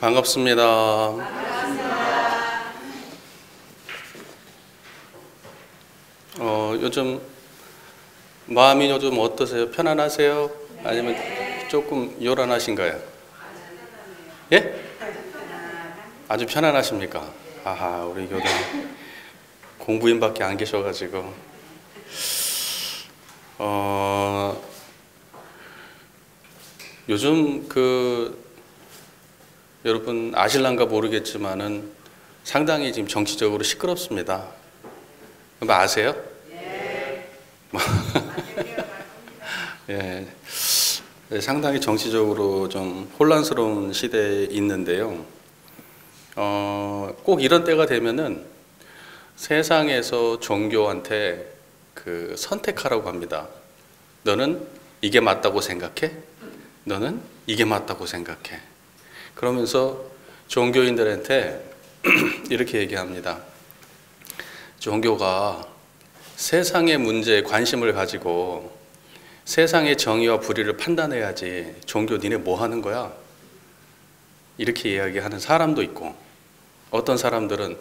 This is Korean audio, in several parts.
반갑습니다. 요즘 마음이 요즘 어떠세요? 편안하세요? 아니면 조금 요란하신가요? 예? 아주 편안하십니까? 아하, 우리 교장 공부인밖에 안 계셔가지고 요즘 여러분 아실란가 모르겠지만은 상당히 지금 정치적으로 시끄럽습니다. 뭐 아세요? 네. 예, 상당히 정치적으로 좀 혼란스러운 시대에 있는데요. 꼭 이런 때가 되면은 세상에서 종교한테 선택하라고 합니다. 너는 이게 맞다고 생각해? 너는 이게 맞다고 생각해? 그러면서 종교인들한테 이렇게 얘기합니다. 종교가 세상의 문제에 관심을 가지고 세상의 정의와 불의를 판단해야지 종교 니네 뭐 하는 거야? 이렇게 이야기하는 사람도 있고, 어떤 사람들은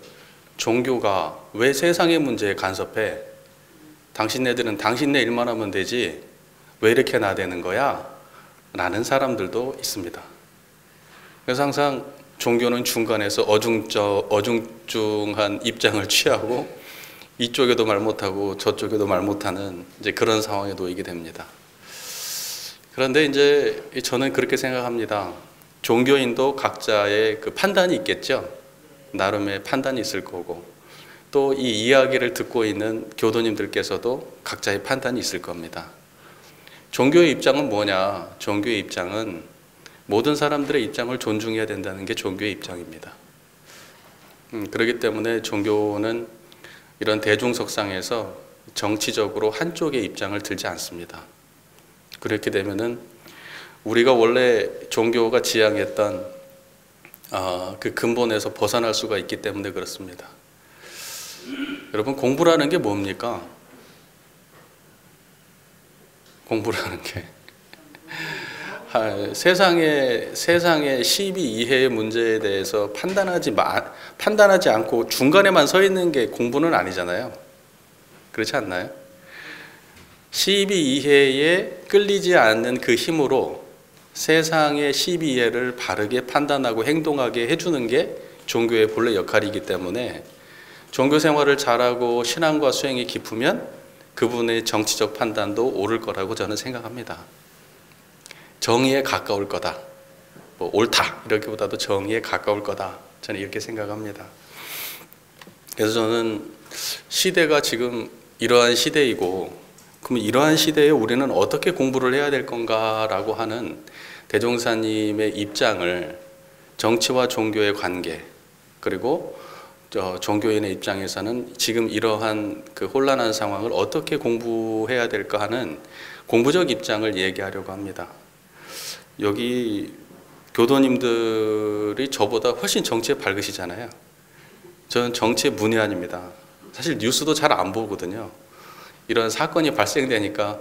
종교가 왜 세상의 문제에 간섭해? 당신네들은 당신네 일만 하면 되지 왜 이렇게 나대는 거야? 라는 사람들도 있습니다. 그래서 항상 종교는 중간에서 어중중한 입장을 취하고 이쪽에도 말 못하고 저쪽에도 말 못하는 이제 그런 상황에 놓이게 됩니다. 그런데 이제 저는 그렇게 생각합니다. 종교인도 각자의 판단이 있겠죠. 나름의 판단이 있을 거고, 또 이 이야기를 듣고 있는 교도님들께서도 각자의 판단이 있을 겁니다. 종교의 입장은 뭐냐? 종교의 입장은 모든 사람들의 입장을 존중해야 된다는 게 종교의 입장입니다. 그렇기 때문에 종교는 이런 대중석상에서 정치적으로 한쪽의 입장을 들지 않습니다. 그렇게 되면은 우리가 원래 종교가 지향했던 그 근본에서 벗어날 수가 있기 때문에 그렇습니다. 여러분, 공부라는 게 뭡니까? 공부라는 게 세상의 12이해의 문제에 대해서 판단하지 않고 중간에만 서 있는 게 공부는 아니잖아요. 그렇지 않나요? 12이해에 끌리지 않는 그 힘으로 세상의 12이해를 바르게 판단하고 행동하게 해주는 게 종교의 본래 역할이기 때문에 종교 생활을 잘하고 신앙과 수행이 깊으면 그분의 정치적 판단도 옳을 거라고 저는 생각합니다. 정의에 가까울 거다, 뭐 옳다 이렇게보다도 정의에 가까울 거다, 저는 이렇게 생각합니다. 그래서 저는 시대가 지금 이러한 시대이고, 그럼 이러한 시대에 우리는 어떻게 공부를 해야 될 건가라고 하는 대종사님의 입장을 정치와 종교의 관계, 그리고 종교인의 입장에서는 지금 이러한 혼란한 상황을 어떻게 공부해야 될까 하는 공부적 입장을 얘기하려고 합니다. 여기 교도님들이 저보다 훨씬 정치에 밝으시잖아요. 저는 정치에 문외한입니다. 사실 뉴스도 잘 안 보거든요. 이런 사건이 발생되니까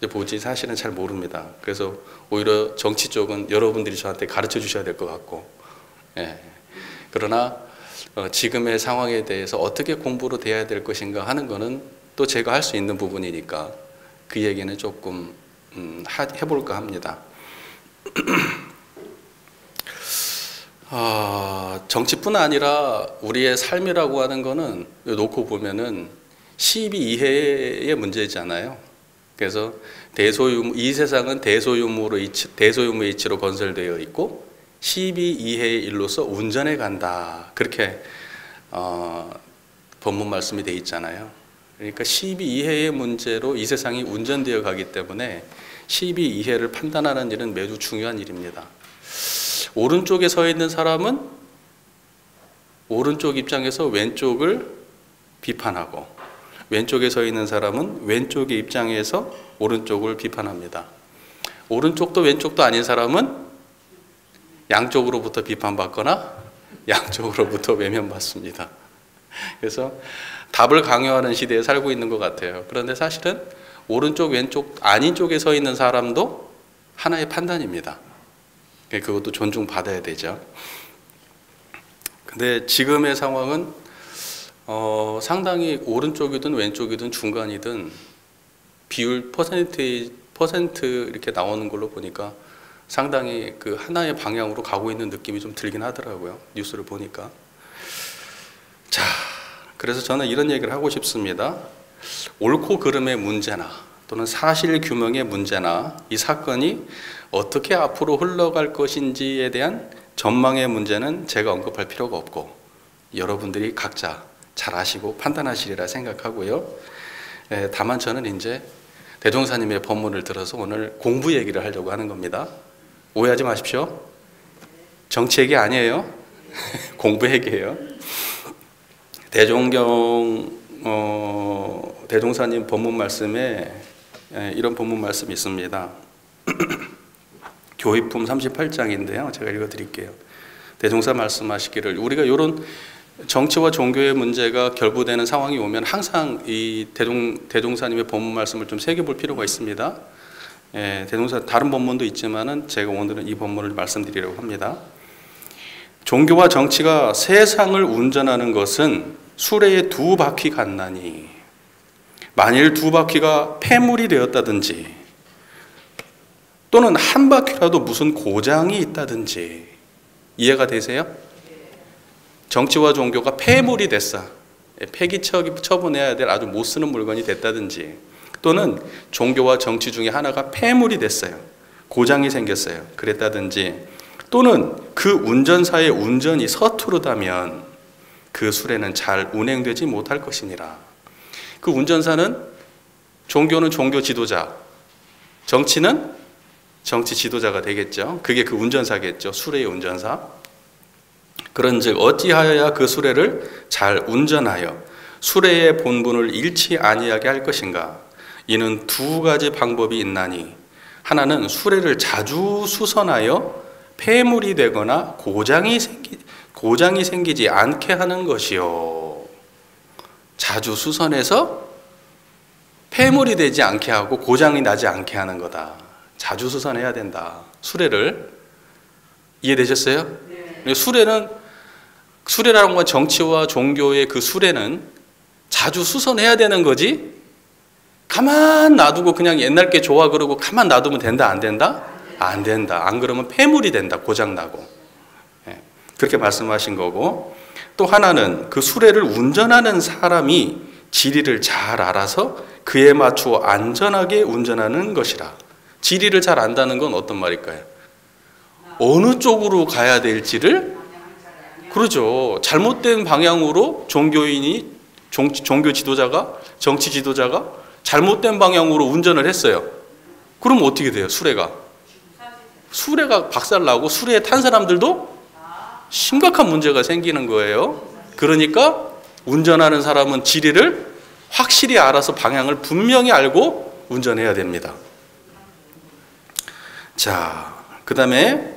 보지 사실은 잘 모릅니다. 그래서 오히려 정치 쪽은 여러분들이 저한테 가르쳐 주셔야 될 것 같고, 예. 그러나 지금의 상황에 대해서 어떻게 공부로 돼야 될 것인가 하는 거는 또 제가 할 수 있는 부분이니까 그 얘기는 조금 해볼까 합니다. 정치뿐 아니라 우리의 삶이라고 하는 거는 놓고 보면은 12이해의 문제잖아요. 그래서 이 세상은 대소유무의 이치로 건설되어 있고 12이해의 일로서 운전해 간다, 그렇게 본문 말씀이 되어 있잖아요. 그러니까 12이해의 문제로 이 세상이 운전되어 가기 때문에 12이해를 판단하는 일은 매우 중요한 일입니다. 오른쪽에 서 있는 사람은 오른쪽 입장에서 왼쪽을 비판하고, 왼쪽에 서 있는 사람은 왼쪽의 입장에서 오른쪽을 비판합니다. 오른쪽도 왼쪽도 아닌 사람은 양쪽으로부터 비판받거나 양쪽으로부터 외면받습니다. 그래서 답을 강요하는 시대에 살고 있는 것 같아요. 그런데 사실은 오른쪽 왼쪽 아닌 쪽에 서 있는 사람도 하나의 판단입니다. 그것도 존중받아야 되죠. 근데 지금의 상황은 상당히 오른쪽이든 왼쪽이든 중간이든 비율 퍼센트 이렇게 나오는 걸로 보니까 상당히 그 하나의 방향으로 가고 있는 느낌이 좀 들긴 하더라고요. 뉴스를 보니까. 자, 그래서 저는 이런 얘기를 하고 싶습니다. 옳고 그름의 문제나 또는 사실 규명의 문제나 이 사건이 어떻게 앞으로 흘러갈 것인지에 대한 전망의 문제는 제가 언급할 필요가 없고 여러분들이 각자 잘 아시고 판단하시리라 생각하고요. 다만 저는 이제 대종사님의 법문을 들어서 오늘 공부 얘기를 하려고 하는 겁니다. 오해하지 마십시오. 정치 얘기 아니에요. 공부 얘기예요. 대종사님 법문 말씀에 이런 법문 말씀이 있습니다. 교의품 38장인데요. 제가 읽어드릴게요. 대종사 말씀하시기를 우리가 이런 정치와 종교의 문제가 결부되는 상황이 오면 항상 이 대종사님의 법문 말씀을 좀 새겨볼 필요가 있습니다. 대종사 다른 법문도 있지만은 제가 오늘은 이 법문을 말씀드리려고 합니다. 종교와 정치가 세상을 운전하는 것은 수레의 두 바퀴 같나니 만일 두 바퀴가 폐물이 되었다든지 또는 한 바퀴라도 무슨 고장이 있다든지 이해가 되세요? 정치와 종교가 폐물이 됐어. 폐기 처분해야 될 아주 못 쓰는 물건이 됐다든지 또는 종교와 정치 중에 하나가 폐물이 됐어요. 고장이 생겼어요. 그랬다든지 또는 그 운전사의 운전이 서투르다면 그 수레는 잘 운행되지 못할 것이니라. 그 운전사는 종교는 종교 지도자, 정치는 정치 지도자가 되겠죠. 그게 그 운전사겠죠. 수레의 운전사. 그런즉 어찌하여야 그 수레를 잘 운전하여 수레의 본분을 잃지 아니하게 할 것인가? 이는 두 가지 방법이 있나니 하나는 수레를 자주 수선하여 폐물이 되거나 고장이 생기지 않게 하는 것이요. 자주 수선해서 폐물이 되지 않게 하고 고장이 나지 않게 하는 거다. 자주 수선해야 된다. 수레를. 이해되셨어요? 네. 수레라는 건 정치와 종교의 그 수레는 자주 수선해야 되는 거지 가만 놔두고 그냥 옛날 게 좋아 그러고 가만 놔두면 된다 안 된다? 안 된다. 안 그러면 폐물이 된다. 고장나고. 그렇게 말씀하신 거고 또 하나는 그 수레를 운전하는 사람이 지리를 잘 알아서 그에 맞추어 안전하게 운전하는 것이라. 지리를 잘 안다는 건 어떤 말일까요? 어느 쪽으로 가야 될지를 그러죠. 잘못된 방향으로 종교인이 종교 지도자가 정치 지도자가 잘못된 방향으로 운전을 했어요. 그럼 어떻게 돼요? 수레가 박살나고 수레에 탄 사람들도 심각한 문제가 생기는 거예요. 그러니까 운전하는 사람은 지리를 확실히 알아서 방향을 분명히 알고 운전해야 됩니다. 자, 그 다음에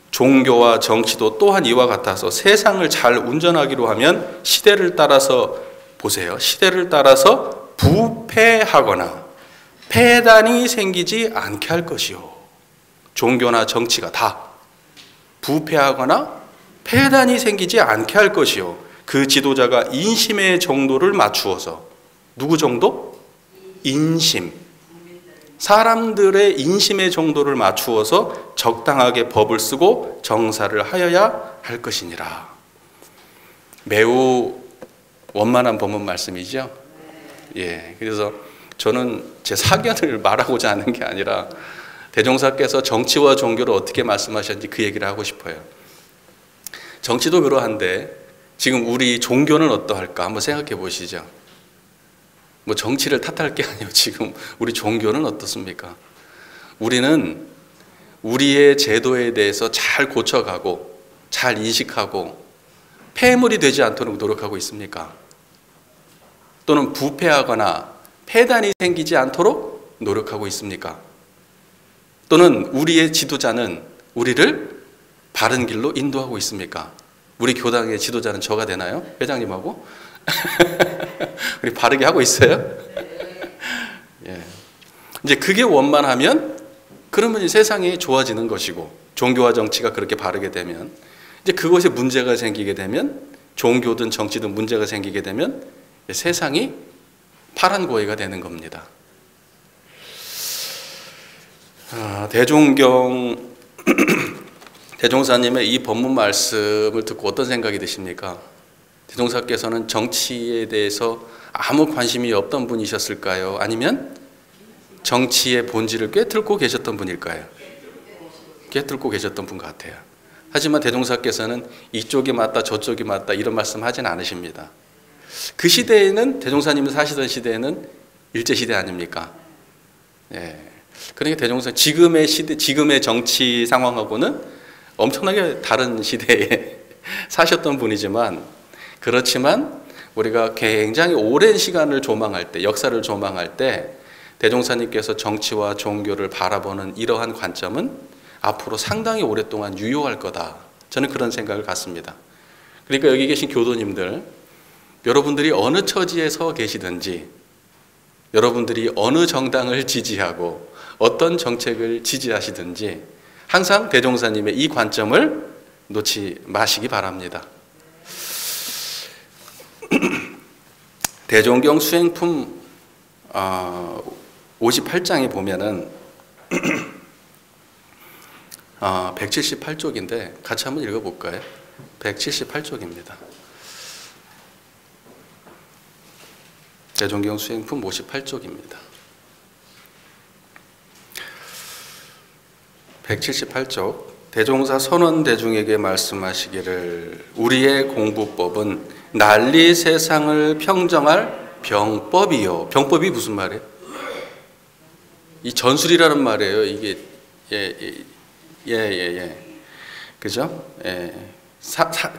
종교와 정치도 또한 이와 같아서 세상을 잘 운전하기로 하면 시대를 따라서 보세요. 시대를 따라서 부패하거나 폐단이 생기지 않게 할 것이요. 종교나 정치가 다 부패하거나 폐단이 생기지 않게 할 것이요. 그 지도자가 인심의 정도를 맞추어서 누구 정도? 인심. 사람들의 인심의 정도를 맞추어서 적당하게 법을 쓰고 정사를 하여야 할 것이니라. 매우 원만한 법문 말씀이죠. 예, 그래서 저는 제 사견을 말하고자 하는 게 아니라 대종사께서 정치와 종교를 어떻게 말씀하셨는지 그 얘기를 하고 싶어요. 정치도 그러한데 지금 우리 종교는 어떠할까 한번 생각해 보시죠. 뭐 정치를 탓할 게 아니에요. 지금 우리 종교는 어떻습니까? 우리는 우리의 제도에 대해서 잘 고쳐가고 잘 인식하고 폐물이 되지 않도록 노력하고 있습니까? 또는 부패하거나 폐단이 생기지 않도록 노력하고 있습니까? 또는 우리의 지도자는 우리를 바른 길로 인도하고 있습니까? 우리 교당의 지도자는 저가 되나요? 회장님하고? 우리 바르게 하고 있어요? 예. 이제 그게 원만하면 그러면 세상이 좋아지는 것이고 종교와 정치가 그렇게 바르게 되면 이제 그것에 문제가 생기게 되면 종교든 정치든 문제가 생기게 되면 세상이 파란 고해가 되는 겁니다. 대종사님의 이 법문 말씀을 듣고 어떤 생각이 드십니까? 대종사께서는 정치에 대해서 아무 관심이 없던 분이셨을까요? 아니면 정치의 본질을 꿰뚫고 계셨던 분일까요? 꿰뚫고 계셨던 분 같아요. 하지만 대종사께서는 이쪽이 맞다 저쪽이 맞다 이런 말씀 하진 않으십니다. 그 시대에는, 대종사님이 사시던 시대에는 일제시대 아닙니까? 예. 그러니까 대종사 지금의 시대, 지금의 정치 상황하고는 엄청나게 다른 시대에 사셨던 분이지만, 그렇지만 우리가 굉장히 오랜 시간을 조망할 때, 역사를 조망할 때 대종사님께서 정치와 종교를 바라보는 이러한 관점은 앞으로 상당히 오랫동안 유효할 거다. 저는 그런 생각을 갖습니다. 그러니까 여기 계신 교도님들, 여러분들이 어느 처지에 서 계시든지, 여러분들이 어느 정당을 지지하고 어떤 정책을 지지하시든지 항상 대종사님의 이 관점을 놓지 마시기 바랍니다. 대종경 수행품 58장에 보면은 178쪽인데 같이 한번 읽어볼까요? 178쪽입니다. 대종경 수행품 58쪽입니다. 178쪽 대종사 선원대중에게 말씀하시기를 우리의 공부법은 난리 세상을 평정할 병법이요. 병법이 무슨 말이에요? 이 전술이라는 말이에요. 이게 그죠?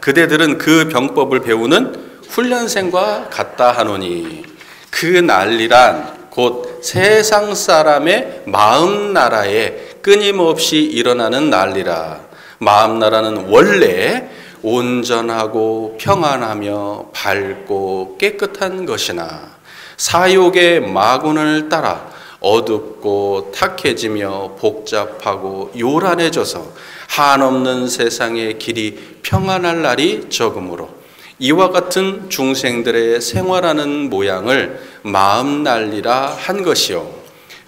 그대들은 그 병법을 배우는 훈련생과 같다 하노니 그 난리란 곧 세상 사람의 마음나라에 끊임없이 일어나는 난리라. 마음나라는 원래 온전하고 평안하며 밝고 깨끗한 것이나 사욕의 마군을 따라 어둡고 탁해지며 복잡하고 요란해져서 한없는 세상의 길이 평안할 날이 적으므로 이와 같은 중생들의 생활하는 모양을 마음난리라 한 것이요.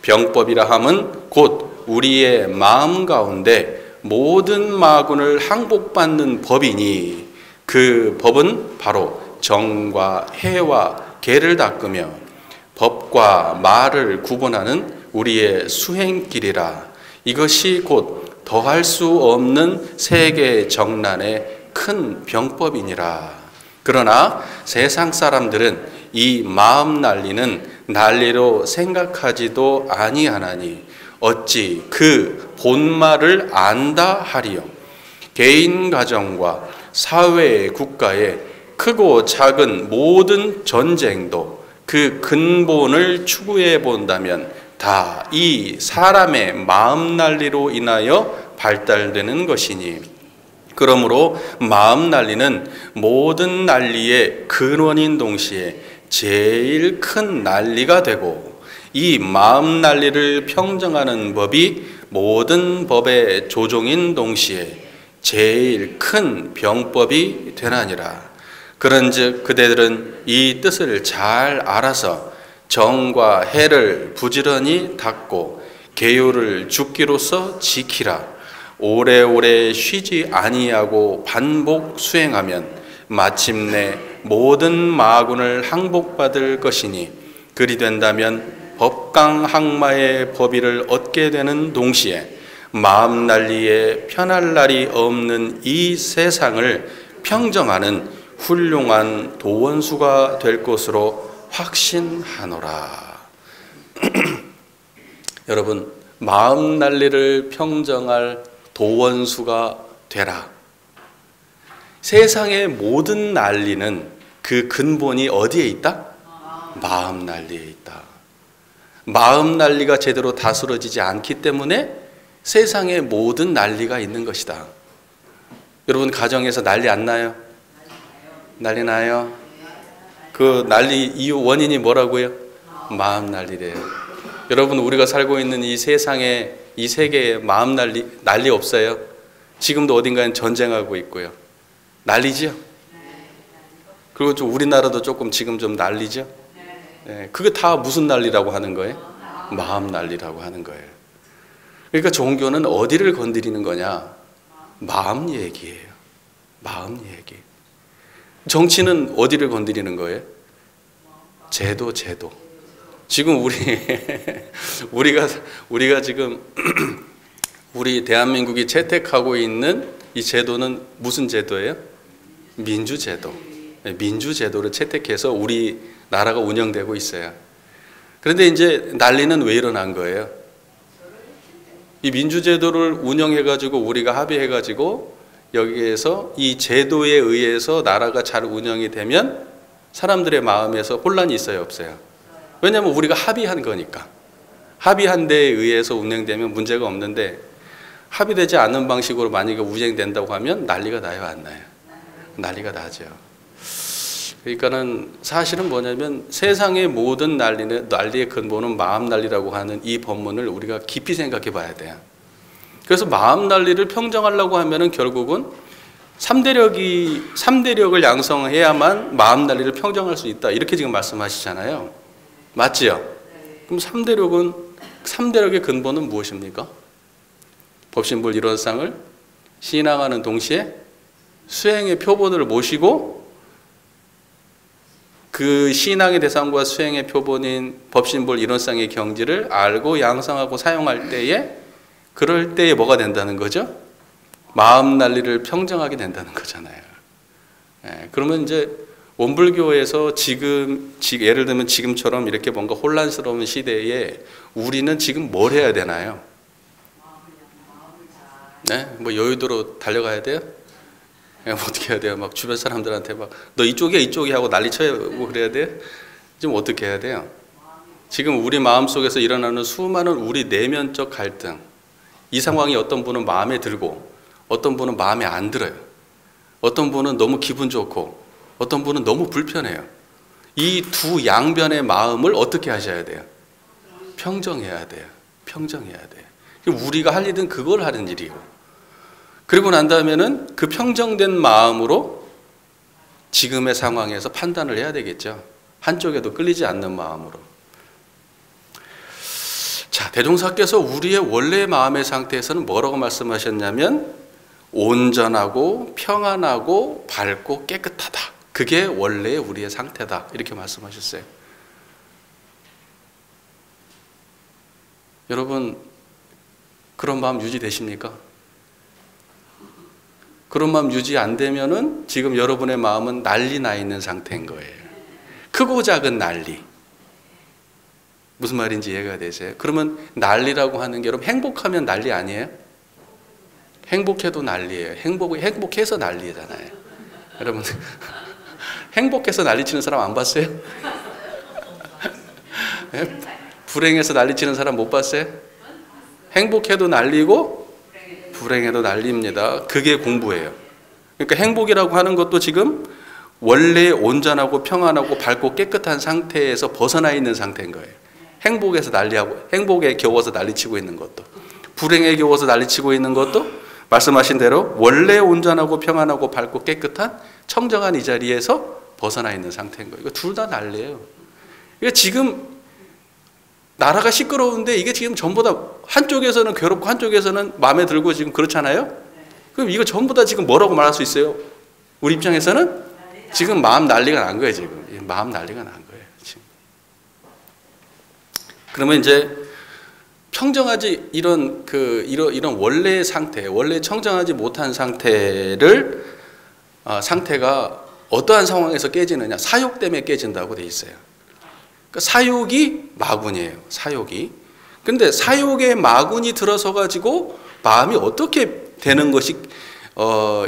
병법이라 함은 곧 우리의 마음 가운데 모든 마군을 항복받는 법이니 그 법은 바로 정과 해와 계를 닦으며 법과 말을 구분하는 우리의 수행길이라. 이것이 곧 더할 수 없는 세계 정난의 큰 병법이니라. 그러나 세상 사람들은 이 마음 난리는 난리로 생각하지도 아니하나니 어찌 그 본말을 안다 하리요. 개인 가정과 사회 국가의 크고 작은 모든 전쟁도 그 근본을 추구해 본다면 다 이 사람의 마음 난리로 인하여 발달되는 것이니 그러므로 마음 난리는 모든 난리의 근원인 동시에 제일 큰 난리가 되고 이 마음 난리를 평정하는 법이 모든 법의 조종인 동시에 제일 큰 병법이 되나니라. 그런즉 그대들은 이 뜻을 잘 알아서 정과 해를 부지런히 닦고 계율을 죽기로서 지키라. 오래오래 쉬지 아니하고 반복 수행하면 마침내 모든 마군을 항복받을 것이니 그리 된다면 법강항마의 법의를 얻게 되는 동시에 마음 난리에 편할 날이 없는 이 세상을 평정하는 훌륭한 도원수가 될 것으로 확신하노라. 여러분, 마음 난리를 평정할 도원수가 되라. 세상의 모든 난리는 그 근본이 어디에 있다? 마음 난리에 있다. 마음 난리가 제대로 다스려지지 않기 때문에 세상의 모든 난리가 있는 것이다. 여러분 가정에서 난리 안 나요? 난리 나요? 그 난리 이유 원인이 뭐라고요? 마음 난리래요. 여러분 우리가 살고 있는 이 세상에 이 세계에 마음 난리 없어요? 지금도 어딘가에 전쟁하고 있고요. 난리죠? 그리고 좀 우리나라도 조금 지금 좀 난리죠. 예, 그게 다 무슨 난리라고 하는 거예요? 마음 난리라고 하는 거예요. 그러니까 종교는 어디를 건드리는 거냐? 마음 얘기예요. 마음 얘기. 정치는 어디를 건드리는 거예요? 제도. 지금 우리가 지금 우리 대한민국이 채택하고 있는 이 제도는 무슨 제도예요? 민주제도. 민주제도를 채택해서 우리 나라가 운영되고 있어요. 그런데 이제 난리는 왜 일어난 거예요? 이 민주제도를 운영해가지고 우리가 합의해가지고 여기에서 이 제도에 의해서 나라가 잘 운영이 되면 사람들의 마음에서 혼란이 있어요, 없어요? 왜냐하면 우리가 합의한 거니까. 합의한 데에 의해서 운영되면 문제가 없는데 합의되지 않는 방식으로 만약에 운영된다고 하면 난리가 나요, 안 나요? 난리가 나죠. 그러니까는 사실은 뭐냐면 세상의 모든 난리의 근본은 마음 난리라고 하는 이 법문을 우리가 깊이 생각해 봐야 돼요. 그래서 마음 난리를 평정하려고 하면은 결국은 3대력을 양성해야만 마음 난리를 평정할 수 있다. 이렇게 지금 말씀하시잖아요. 맞지요? 그럼 3대력의 근본은 무엇입니까? 법신불 일원상을 신앙하는 동시에 수행의 표본을 모시고 그 신앙의 대상과 수행의 표본인 법신불 일원상의 경지를 알고 양성하고 사용할 때에 그럴 때에 뭐가 된다는 거죠? 마음 난리를 평정하게 된다는 거잖아요. 예, 그러면 이제 원불교에서 지금 예를 들면 지금처럼 이렇게 뭔가 혼란스러운 시대에 우리는 지금 뭘 해야 되나요? 네? 뭐 여의도로 달려가야 돼요? 어떻게 해야 돼요? 막 주변 사람들한테 막 너 이쪽이야 하고 난리 쳐고 그래야 돼요? 지금 어떻게 해야 돼요? 지금 우리 마음속에서 일어나는 수많은 우리 내면적 갈등, 이 상황이 어떤 분은 마음에 들고 어떤 분은 마음에 안 들어요. 어떤 분은 너무 기분 좋고 어떤 분은 너무 불편해요. 이 두 양변의 마음을 어떻게 하셔야 돼요? 평정해야 돼요. 평정해야 돼요. 우리가 할 일은 그걸 하는 일이고, 그리고 난 다음에는 그 평정된 마음으로 지금의 상황에서 판단을 해야 되겠죠. 한쪽에도 끌리지 않는 마음으로. 자, 대종사께서 우리의 원래의 마음의 상태에서는 뭐라고 말씀하셨냐면 온전하고 평안하고 밝고 깨끗하다. 그게 원래의 우리의 상태다. 이렇게 말씀하셨어요. 여러분, 그런 마음 유지되십니까? 그런 마음 유지 안 되면은 지금 여러분의 마음은 난리 나 있는 상태인 거예요. 크고 작은 난리. 무슨 말인지 이해가 되세요? 그러면 난리라고 하는 게 여러분 행복하면 난리 아니에요? 행복해도 난리예요. 행복해서 난리잖아요. 여러분 행복해서 난리치는 사람 안 봤어요? 네? 불행해서 난리치는 사람 못 봤어요? 행복해도 난리고 불행해도 난리입니다. 그게 공부예요. 그러니까 행복이라고 하는 것도 지금 원래 온전하고 평안하고 밝고 깨끗한 상태에서 벗어나 있는 상태인 거예요. 행복에서 난리하고 행복에 겨워서 난리치고 있는 것도, 불행에 겨워서 난리치고 있는 것도 말씀하신 대로 원래 온전하고 평안하고 밝고 깨끗한 청정한 이 자리에서 벗어나 있는 상태인 거예요. 이거 둘 다 난리예요. 그러니까 지금 나라가 시끄러운데 이게 지금 전부 다 한쪽에서는 괴롭고 한쪽에서는 마음에 들고 지금 그렇잖아요. 그럼 이거 전부 다 지금 뭐라고 말할 수 있어요? 우리 입장에서는 지금 마음 난리가 난 거예요. 지금 마음 난리가 난 거예요. 지금. 그러면 이제 평정하지 이런 원래의 상태, 원래 청정하지 못한 상태를 상태가 어떠한 상황에서 깨지느냐? 사욕 때문에 깨진다고 돼 있어요. 그러니까 사욕이 마군이에요. 사욕이. 근데 사욕에 마군이 들어서 가지고 마음이 어떻게 되는 것이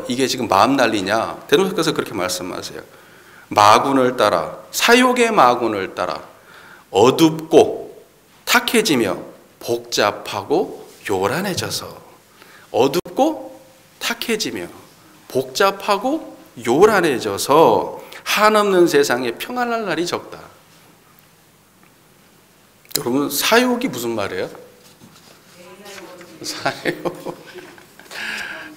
이게 지금 마음 난리냐? 대통령께서 그렇게 말씀하세요. 마군을 따라, 사욕의 마군을 따라 어둡고 탁해지며 복잡하고 요란해져서, 어둡고 탁해지며 복잡하고 요란해져서 한없는 세상에 평안할 날이 적다. 여러분, 사욕이 무슨 말이에요? 사욕.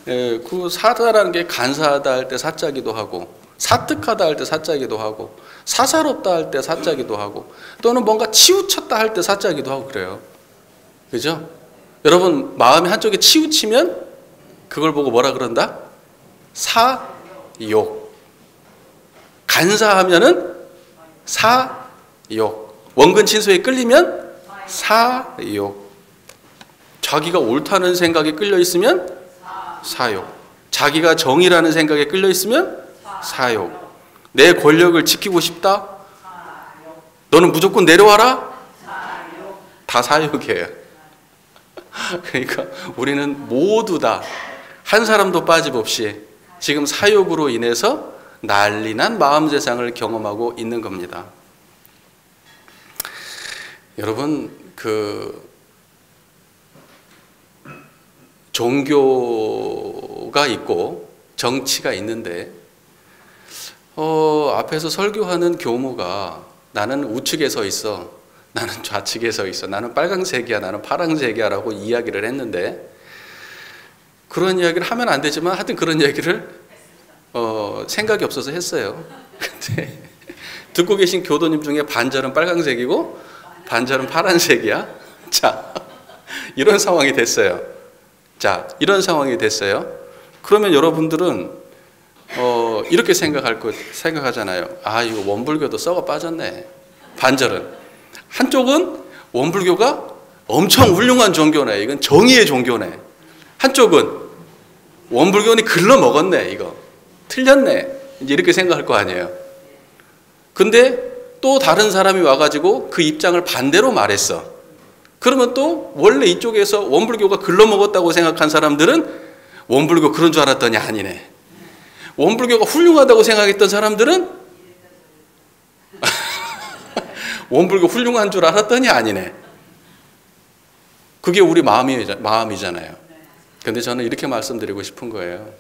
그 사다라는 게 간사하다 할 때 사자기도 하고 사특하다 할 때 사자기도 하고, 사사롭다 할 때 사자기도 하고, 또는 뭔가 치우쳤다 할 때 사자기도 하고 그래요. 그죠? 여러분 마음이 한쪽에 치우치면 그걸 보고 뭐라 그런다? 사욕. 간사하면은 사욕. 원근 친소에 끌리면 사욕. 자기가 옳다는 생각에 끌려 있으면 사욕. 자기가 정의라는 생각에 끌려 있으면 사욕. 내 권력을 지키고 싶다? 너는 무조건 내려와라? 다 사욕이에요. 그러니까 우리는 모두 다 한 사람도 빠짐없이 지금 사욕으로 인해서 난리난 마음 세상을 경험하고 있는 겁니다. 여러분, 종교가 있고 정치가 있는데 앞에서 설교하는 교무가 나는 우측에 서 있어, 나는 좌측에 서 있어, 나는 빨강색이야, 나는 파랑색이야 라고 이야기를 했는데, 그런 이야기를 하면 안 되지만 하여튼 그런 이야기를 생각이 없어서 했어요. 근데 듣고 계신 교도님 중에 반절은 빨강색이고 반절은 파란색이야. 자, 이런 상황이 됐어요. 이런 상황이 됐어요. 그러면 여러분들은 이렇게 생각하잖아요. 아, 이거 원불교도 썩어 빠졌네. 반절은. 한쪽은 원불교가 엄청 훌륭한 종교네. 이건 정의의 종교네. 한쪽은 원불교는 글러먹었네. 이거 틀렸네. 이제 이렇게 생각할 거 아니에요. 근데 또 다른 사람이 와가지고 그 입장을 반대로 말했어. 그러면 또 원래 이쪽에서 원불교가 글러먹었다고 생각한 사람들은 원불교 그런 줄 알았더니 아니네. 원불교가 훌륭하다고 생각했던 사람들은 원불교 훌륭한 줄 알았더니 아니네. 그게 우리 마음이잖아요. 근데 저는 이렇게 말씀드리고 싶은 거예요.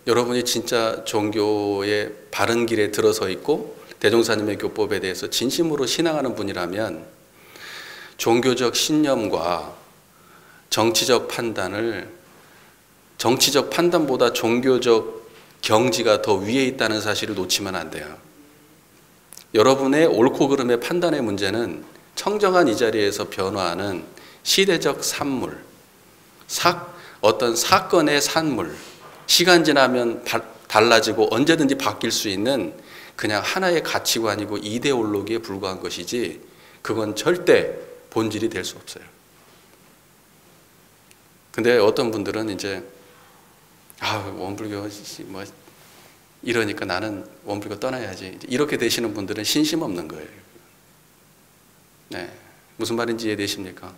여러분이 진짜 종교의 바른 길에 들어서 있고 대종사님의 교법에 대해서 진심으로 신앙하는 분이라면 종교적 신념과 정치적 판단보다 종교적 경지가 더 위에 있다는 사실을 놓치면 안 돼요. 여러분의 옳고 그름의 판단의 문제는 청정한 이 자리에서 변화하는 시대적 산물, 어떤 사건의 산물, 시간 지나면 달라지고 언제든지 바뀔 수 있는 그냥 하나의 가치관이고 이데올로기에 불과한 것이지, 그건 절대 본질이 될 수 없어요. 근데 어떤 분들은 이제 원불교 뭐 이러니까 나는 원불교 떠나야지, 이렇게 되시는 분들은 신심 없는 거예요. 네, 무슨 말인지 이해되십니까?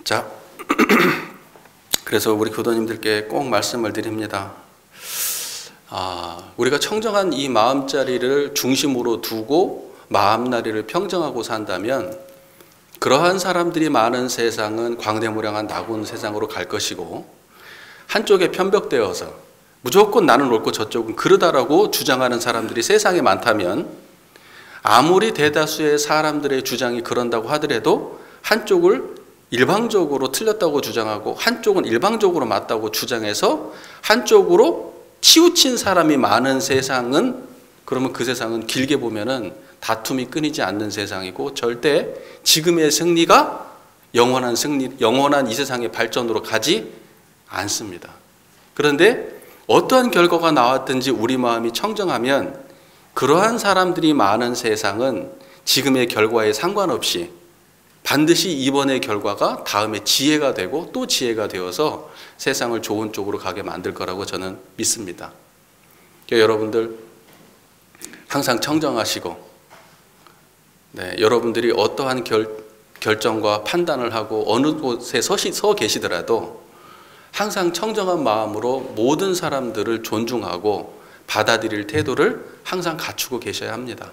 자, 그래서 우리 교도님들께 꼭 말씀을 드립니다. 우리가 청정한 이 마음자리를 중심으로 두고 마음나리를 평정하고 산다면 그러한 사람들이 많은 세상은 광대무량한 나군 세상으로 갈 것이고, 한쪽에 편벽되어서 무조건 나는 옳고 저쪽은 그르다라고 주장하는 사람들이 세상에 많다면 아무리 대다수의 사람들의 주장이 그런다고 하더라도 한쪽을 일방적으로 틀렸다고 주장하고 한쪽은 일방적으로 맞다고 주장해서 한쪽으로 치우친 사람이 많은 세상은, 그러면 그 세상은 길게 보면은 다툼이 끊이지 않는 세상이고 절대 지금의 승리가 영원한 이 세상의 발전으로 가지 않습니다. 그런데 어떠한 결과가 나왔든지 우리 마음이 청정하면 그러한 사람들이 많은 세상은 지금의 결과에 상관없이 반드시 이번의 결과가 다음에 지혜가 되고 또 지혜가 되어서 세상을 좋은 쪽으로 가게 만들 거라고 저는 믿습니다. 그러니까 여러분들 항상 청정하시고, 여러분들이 어떠한 결정과 판단을 하고 어느 곳에 서 계시더라도 항상 청정한 마음으로 모든 사람들을 존중하고 받아들일 태도를 항상 갖추고 계셔야 합니다.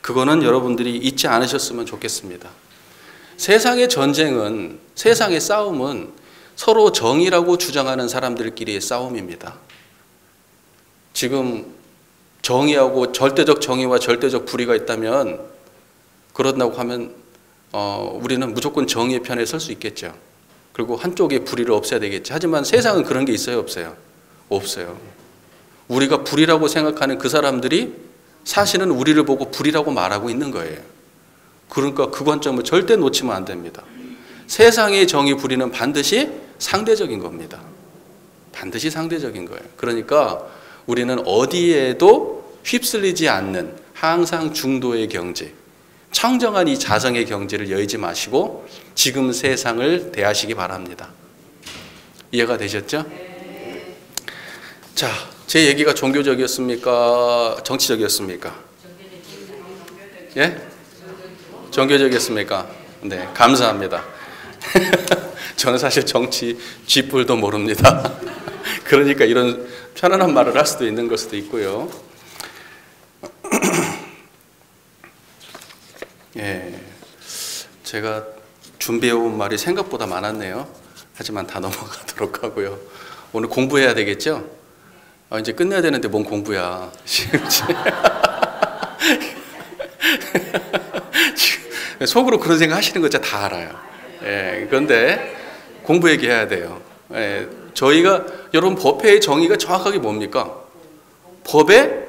그거는 여러분들이 잊지 않으셨으면 좋겠습니다. 세상의 전쟁은, 세상의 싸움은 서로 정의라고 주장하는 사람들끼리의 싸움입니다. 지금 정의하고 절대적 정의와 절대적 불의가 있다면, 그런다고 하면 우리는 무조건 정의의 편에 설 수 있겠죠. 그리고 한쪽의 불의를 없애야 되겠죠. 하지만 세상은 그런 게 있어요, 없어요? 없어요. 우리가 불이라고 생각하는 그 사람들이 사실은 우리를 보고 불이라고 말하고 있는 거예요. 그러니까 그 관점을 절대 놓치면 안 됩니다. 세상의 정의 불의는 반드시 상대적인 겁니다. 반드시 상대적인 거예요. 그러니까 우리는 어디에도 휩쓸리지 않는 항상 중도의 경제, 청정한 이 자성의 경제를 여의지 마시고 지금 세상을 대하시기 바랍니다. 이해가 되셨죠? 자, 제 얘기가 종교적이었습니까? 정치적이었습니까? 예? 종교적이었습니까? 네, 감사합니다. 저는 사실 정치 쥐뿔도 모릅니다. 그러니까 이런 편안한 말을 할 수도 있는 걸 수도 있고요. 예, 제가 준비해온 말이 생각보다 많았네요. 하지만 다 넘어가도록 하고요. 오늘 공부해야 되겠죠? 이제 끝내야 되는데 뭔 공부야. 속으로 그런 생각 하시는 거 진짜 다 알아요. 예, 그런데 공부 얘기해야 돼요. 예, 저희가 여러분 법회의 정의가 정확하게 뭡니까? 법의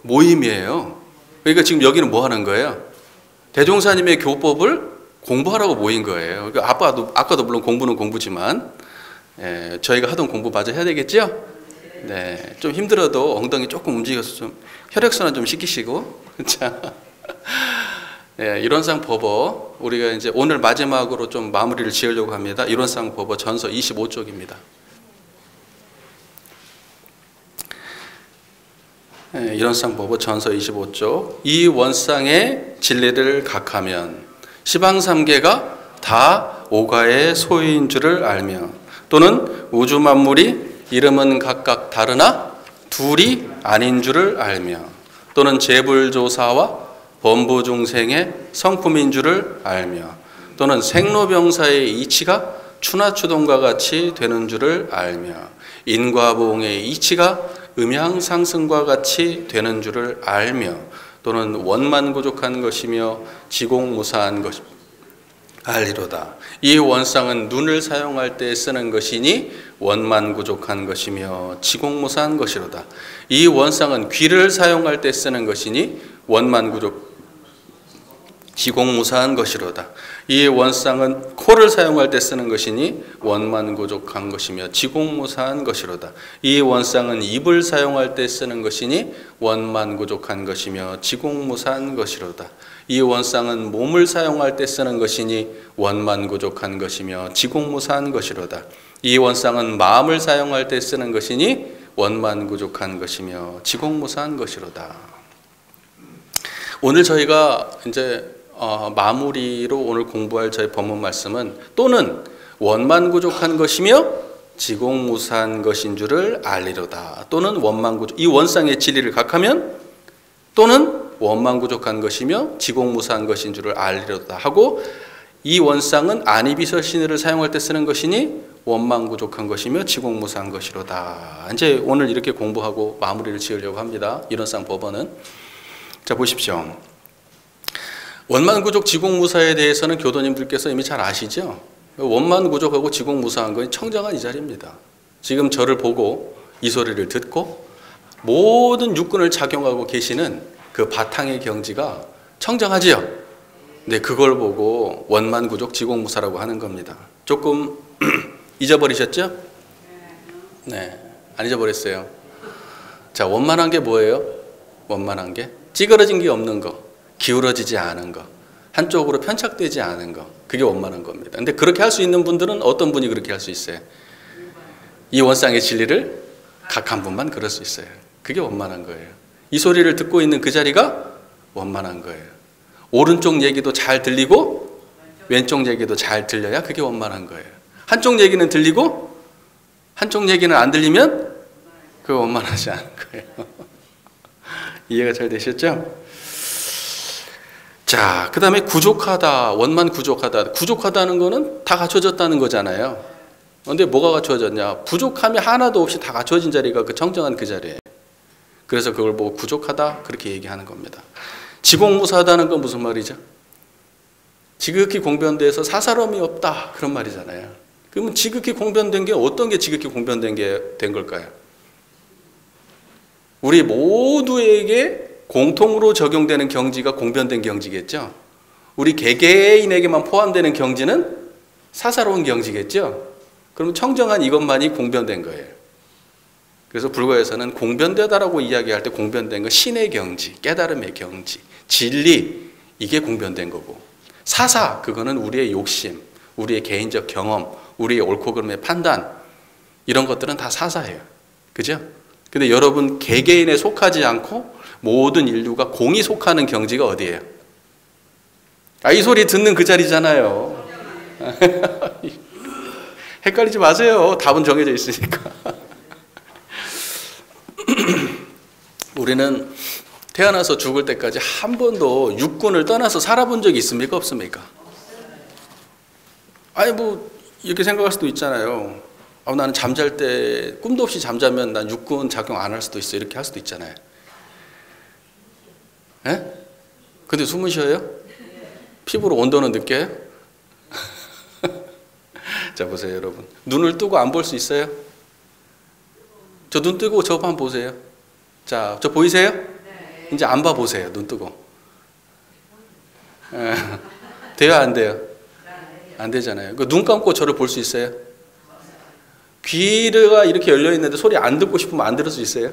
모임이에요. 그러니까 지금 여기는 뭐 하는 거예요? 대종사님의 교법을 공부하라고 모인 거예요. 그러니까 아까도 물론 공부는 공부지만 예, 저희가 하던 공부 마저 해야 되겠죠? 네, 좀 힘들어도 엉덩이 조금 움직여서 좀 혈액순환 좀 시키시고. 자, 예, 이론상 법어 우리가 이제 오늘 마지막으로 좀 마무리를 지으려고 합니다. 이론상 법어 전서 25쪽입니다. 예, 이론상 법어 전서 25쪽. 이 원상의 진리를 각하면 시방삼계가 다 오가의 소유인 줄을 알며 또는 우주 만물이 이름은 각각 다르나 둘이 아닌 줄을 알며 또는 재불조사와 범부중생의 성품인 줄을 알며 또는 생로병사의 이치가 추나추동과 같이 되는 줄을 알며 인과보응의 이치가 음양상승과 같이 되는 줄을 알며 또는 원만고족한 것이며 지공무사한 것이며 알리로다. 이 원상은 눈을 사용할 때 쓰는 것이니 원만고족한 것이며 지공무사한 것이로다. 이 원상은 귀를 사용할 때 쓰는 것이니 원만고족 지공무사한 것이로다. 이 원상은 코를 사용할 때 쓰는 것이니 원만고족한 것이며 지공무사한 것이로다. 이 원상은 입을 사용할 때 쓰는 것이니 원만고족한 것이며 지공무사한 것이로다. 이 원상은 몸을 사용할 때 쓰는 것이니 원만고족한 것이며 지공무사한 것이로다. 이 원상은 마음을 사용할 때 쓰는 것이니 원만고족한 것이며 지공무사한 것이로다. 오늘 저희가 이제 마무리로 오늘 공부할 저희 법문 말씀은 또는 원만고족한 것이며 지공무사한 것인 줄을 알리로다. 또는 원만고족, 이 원상의 진리를 각하면 또는 원만고족한 것이며 지공무사한 것인 줄을 알리로다 하고 이 원상은 안이비설신을 사용할 때 쓰는 것이니 원만고족한 것이며 지공무사한 것이로다. 이제 오늘 이렇게 공부하고 마무리를 지으려고 합니다. 이론상 법원은. 자, 보십시오. 원만고족 지공무사에 대해서는 교도님들께서 이미 잘 아시죠? 원만고족하고 지공무사한 건 청정한 이 자리입니다. 지금 저를 보고 이 소리를 듣고 모든 육군을 작용하고 계시는 그 바탕의 경지가 청정하지요? 네, 그걸 보고 원만고족 지공무사라고 하는 겁니다. 조금 잊어버리셨죠? 네, 안 잊어버렸어요. 자, 원만한 게 뭐예요? 원만한 게 찌그러진 게 없는 거, 기울어지지 않은 거, 한쪽으로 편착되지 않은 거, 그게 원만한 겁니다. 근데 그렇게 할 수 있는 분들은 어떤 분이 그렇게 할 수 있어요? 이 원상의 진리를 각 한 분만 그럴 수 있어요. 그게 원만한 거예요. 이 소리를 듣고 있는 그 자리가 원만한 거예요. 오른쪽 얘기도 잘 들리고 왼쪽 얘기도 잘 들려야 그게 원만한 거예요. 한쪽 얘기는 들리고 한쪽 얘기는 안 들리면 그게 원만하지 않은 거예요. 이해가 잘 되셨죠? 자, 그 다음에 구족하다, 원만 구족하다. 구족하다는 거는 다 갖춰졌다는 거잖아요. 그런데 뭐가 갖춰졌냐? 부족함이 하나도 없이 다 갖춰진 자리가 그 청정한 그 자리예요. 그래서 그걸 보고 구족하다 그렇게 얘기하는 겁니다. 지공무사하다는 건 무슨 말이죠? 지극히 공변돼서 사사로움이 없다 그런 말이잖아요. 그러면 지극히 공변된 게 어떤 게 지극히 공변된 게 된 걸까요? 우리 모두에게 공통으로 적용되는 경지가 공변된 경지겠죠. 우리 개개인에게만 포함되는 경지는 사사로운 경지겠죠. 그럼 청정한 이것만이 공변된 거예요. 그래서 불교에서는 공변되다라고 이야기할 때 공변된 건 신의 경지, 깨달음의 경지, 진리, 이게 공변된 거고, 사사, 그거는 우리의 욕심, 우리의 개인적 경험, 우리의 옳고 그름의 판단, 이런 것들은 다 사사예요. 그죠? 근데 여러분 개개인에 속하지 않고 모든 인류가 공이 속하는 경지가 어디예요? 이 소리 듣는 그 자리잖아요. 헷갈리지 마세요. 답은 정해져 있으니까. 우리는 태어나서 죽을 때까지 한 번도 육군을 떠나서 살아본 적이 있습니까? 없습니까? 아니 뭐 이렇게 생각할 수도 있잖아요. 나는 잠잘 때 꿈도 없이 잠자면 난 육군 작용 안 할 수도 있어. 이렇게 할 수도 있잖아요. 예? 근데 숨은 쉬어요? 피부로 온도는 느껴요? 자 보세요 여러분. 눈을 뜨고 안 볼 수 있어요? 저 눈 뜨고 저 한번 보세요. 자, 저 보이세요? 네. 이제 안 봐보세요. 눈 뜨고. 돼요 안 돼요? 안 되잖아요. 눈 감고 저를 볼 수 있어요? 귀가 이렇게 열려 있는데 소리 안 듣고 싶으면 안 들을 수 있어요?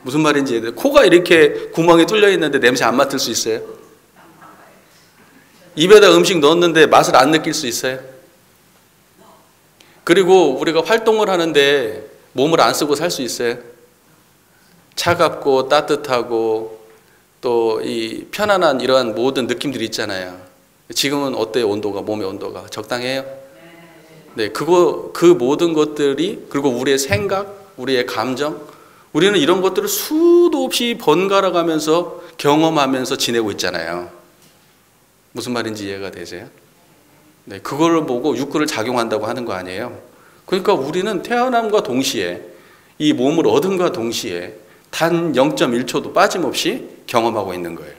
무슨 말인지 이해돼요? 코가 이렇게 구멍이 뚫려 있는데 냄새 안 맡을 수 있어요? 입에다 음식 넣었는데 맛을 안 느낄 수 있어요? 그리고 우리가 활동을 하는데 몸을 안 쓰고 살 수 있어요? 차갑고 따뜻하고 또 이 편안한 이러한 모든 느낌들이 있잖아요. 지금은 어때요? 온도가, 몸의 온도가 적당해요? 네, 그 모든 것들이, 그리고 우리의 생각, 우리의 감정, 우리는 이런 것들을 수도 없이 번갈아 가면서 경험하면서 지내고 있잖아요. 무슨 말인지 이해가 되세요? 네, 그걸 보고 육군을 작용한다고 하는 거 아니에요. 그러니까 우리는 태어남과 동시에 이 몸을 얻음과 동시에 단 0.1초도 빠짐없이 경험하고 있는 거예요.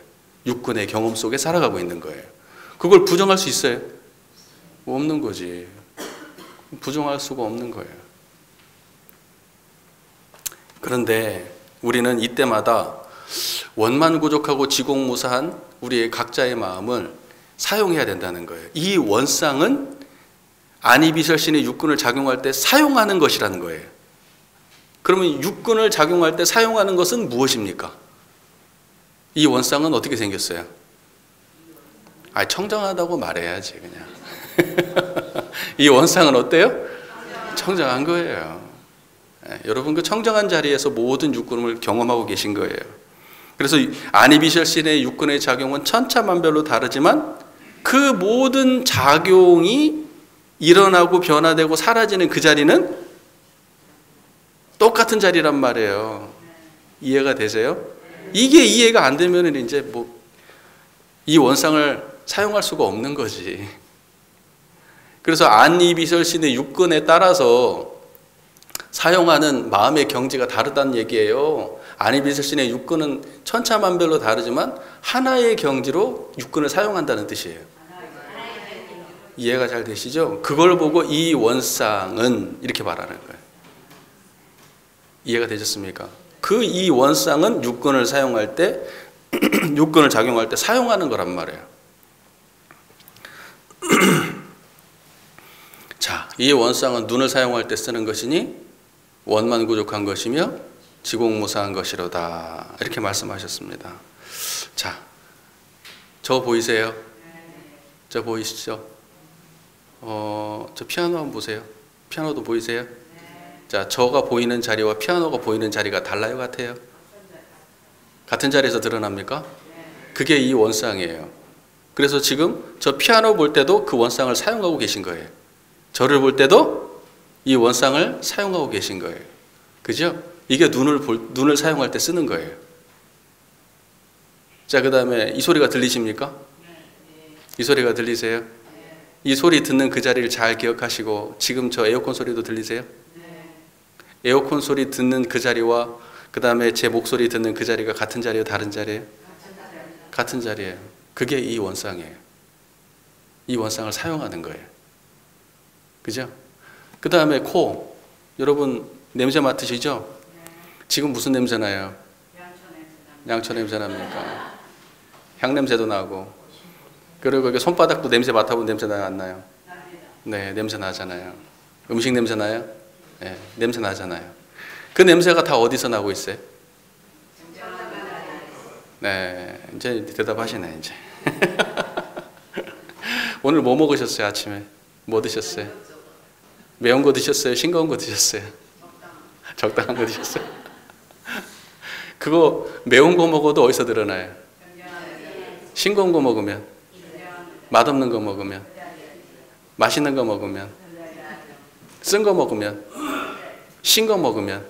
육군의 경험 속에 살아가고 있는 거예요. 그걸 부정할 수 있어요? 없는 거지. 부정할 수가 없는 거예요. 그런데 우리는 이때마다 원만고족하고 지공무사한 우리의 각자의 마음을 사용해야 된다는 거예요. 이 원상은 안이비설신의 육군을 작용할 때 사용하는 것이라는 거예요. 그러면 육군을 작용할 때 사용하는 것은 무엇입니까? 이 원상은 어떻게 생겼어요? 청정하다고 말해야지 그냥. 이 원상은 어때요? 청정한 거예요. 여러분 그 청정한 자리에서 모든 육군을 경험하고 계신 거예요. 그래서 안이비설신의 육군의 작용은 천차만별로 다르지만 그 모든 작용이 일어나고 변화되고 사라지는 그 자리는 똑같은 자리란 말이에요. 이해가 되세요? 이게 이해가 안 되면 이제 이 원상을 사용할 수가 없는 거지. 그래서 안이비설신의 육군에 따라서 사용하는 마음의 경지가 다르다는 얘기예요. 안이비설신의 육군은 천차만별로 다르지만 하나의 경지로 육군을 사용한다는 뜻이에요. 이해가 잘 되시죠? 그걸 보고 이 원상은 이렇게 말하는 거예요. 이해가 되셨습니까? 그 이 원상은 육군을 사용할 때 육군을 작용할 때 사용하는 거란 말이에요. 자, 이 원상은 눈을 사용할 때 쓰는 것이니 원만고족한 것이며 지공무사한 것이로다. 이렇게 말씀하셨습니다. 자, 저 보이세요? 저 보이시죠? 저 피아노 한번 보세요. 피아노도 보이세요? 자, 저가 보이는 자리와 피아노가 보이는 자리가 달라요, 같아요? 같은 자리에서 드러납니까? 그게 이 원상이에요. 그래서 지금 저 피아노 볼 때도 그 원상을 사용하고 계신 거예요. 저를 볼 때도 이 원상을 사용하고 계신 거예요. 그죠? 이게 눈을 사용할 때 쓰는 거예요. 자, 그 다음에 이 소리가 들리십니까? 이 소리가 들리세요? 이 소리 듣는 그 자리를 잘 기억하시고, 지금 저 에어컨 소리도 들리세요? 에어컨 소리 듣는 그 자리와 그 다음에 제 목소리 듣는 그 자리가 같은 자리예요? 다른 자리예요? 같은 자리예요. 그게 이 원상이에요. 이 원상을 사용하는 거예요. 그죠? 그 다음에 코. 여러분 냄새 맡으시죠? 지금 무슨 냄새 나요? 양초 냄새 납니까? 향 냄새도 나고. 그리고 이게 손바닥도 냄새 맡아보면 냄새 나요, 안 나요? 네, 냄새 나잖아요. 음식 냄새 나요? 네, 냄새 나잖아요. 그 냄새가 다 어디서 나고 있어요? 네, 이제 대답하시네, 이제. 오늘 뭐 먹으셨어요, 아침에? 뭐 드셨어요? 매운 거 드셨어요? 싱거운 거 드셨어요? 적당한 거 드셨어요? 그거 매운 거 먹어도 어디서 드러나요? 싱거운 거 먹으면? 맛없는 거 먹으면? 맛있는 거 먹으면? 쓴 거 먹으면? 신 거 먹으면?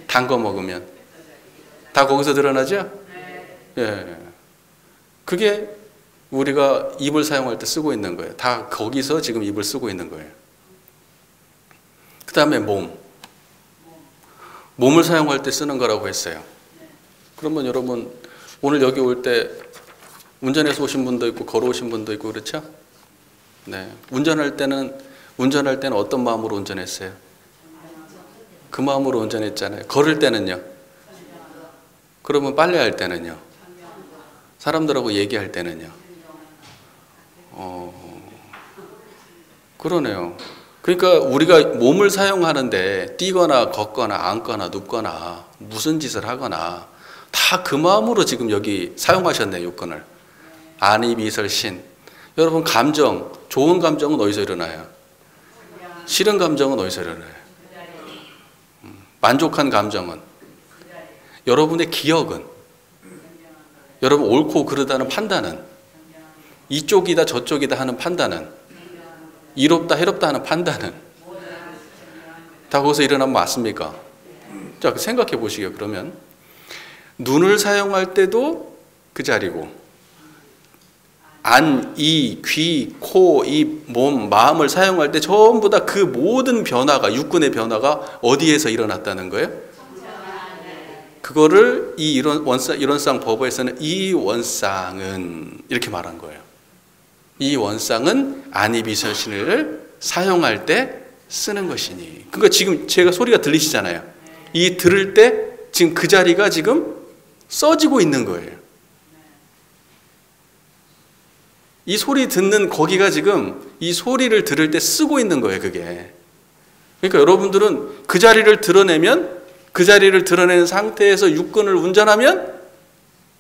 단 거 먹으면? 다 거기서 드러나죠? 예. 그게 우리가 입을 사용할 때 쓰고 있는 거예요. 다 거기서 지금 입을 쓰고 있는 거예요. 그 다음에 몸을 사용할 때 쓰는 거라고 했어요. 그러면 여러분 오늘 여기 올 때 운전해서 오신 분도 있고 걸어오신 분도 있고 그렇죠? 네. 운전할 때는 어떤 마음으로 운전했어요? 그 마음으로 운전했잖아요. 걸을 때는요? 그러면 빨래할 때는요? 사람들하고 얘기할 때는요? 그러네요. 그러니까 우리가 몸을 사용하는데 뛰거나 걷거나 앉거나 눕거나 무슨 짓을 하거나 다 그 마음으로 지금 여기 사용하셨네요, 요건을. 안이 비설 신. 여러분 감정, 좋은 감정은 어디서 일어나요? 싫은 감정은 어디서 일어나요? 만족한 감정은? 여러분의 기억은? 여러분 옳고 그르다는 판단은? 이쪽이다 저쪽이다 하는 판단은? 이롭다 해롭다 하는 판단은? 다 거기서 일어나면 맞습니까? 자, 생각해 보시게요. 그러면 눈을 사용할 때도 그 자리고 안, 이, 귀, 코, 입, 몸, 마음을 사용할 때 전부 다 그 모든 변화가 육군의 변화가 어디에서 일어났다는 거예요? 그거를 이 이론상 법에서는 이 원상은 이렇게 말한 거예요. 이 원상은 안이비설신을 사용할 때 쓰는 것이니. 그러니까 지금 제가 소리가 들리시잖아요. 이 들을 때 지금 그 자리가 지금 써지고 있는 거예요. 이 소리 듣는 거기가 지금 이 소리를 들을 때 쓰고 있는 거예요, 그게. 그러니까 여러분들은 그 자리를 드러내면 그 자리를 드러내는 상태에서 육근을 운전하면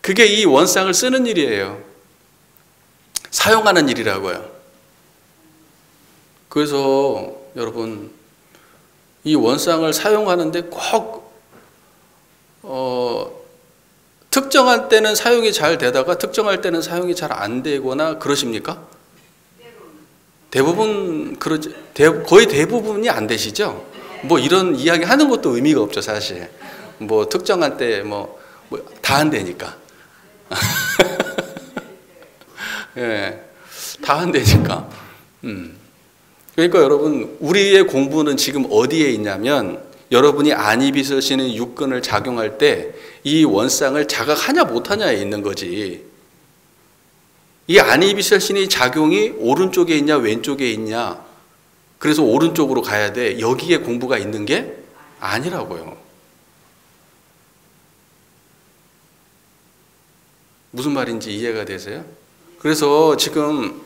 그게 이 원상을 쓰는 일이에요. 사용하는 일이라고요. 그래서 여러분 이 원상을 사용하는데 꼭 특정할 때는 사용이 잘 되다가 특정할 때는 사용이 잘 안 되거나 그러십니까? 대부분 그러지. 거의 대부분이 안 되시죠? 뭐 이런 이야기 하는 것도 의미가 없죠, 사실. 뭐 특정할 때 뭐 다 안 되니까. 예, 다 안 되니까. 그러니까 여러분 우리의 공부는 지금 어디에 있냐면 여러분이 안이비서시는 육근을 작용할 때 이 원상을 자각하냐 못하냐에 있는 거지. 이 안이비설신이 작용이 오른쪽에 있냐 왼쪽에 있냐, 그래서 오른쪽으로 가야 돼, 여기에 공부가 있는 게 아니라고요. 무슨 말인지 이해가 되세요? 그래서 지금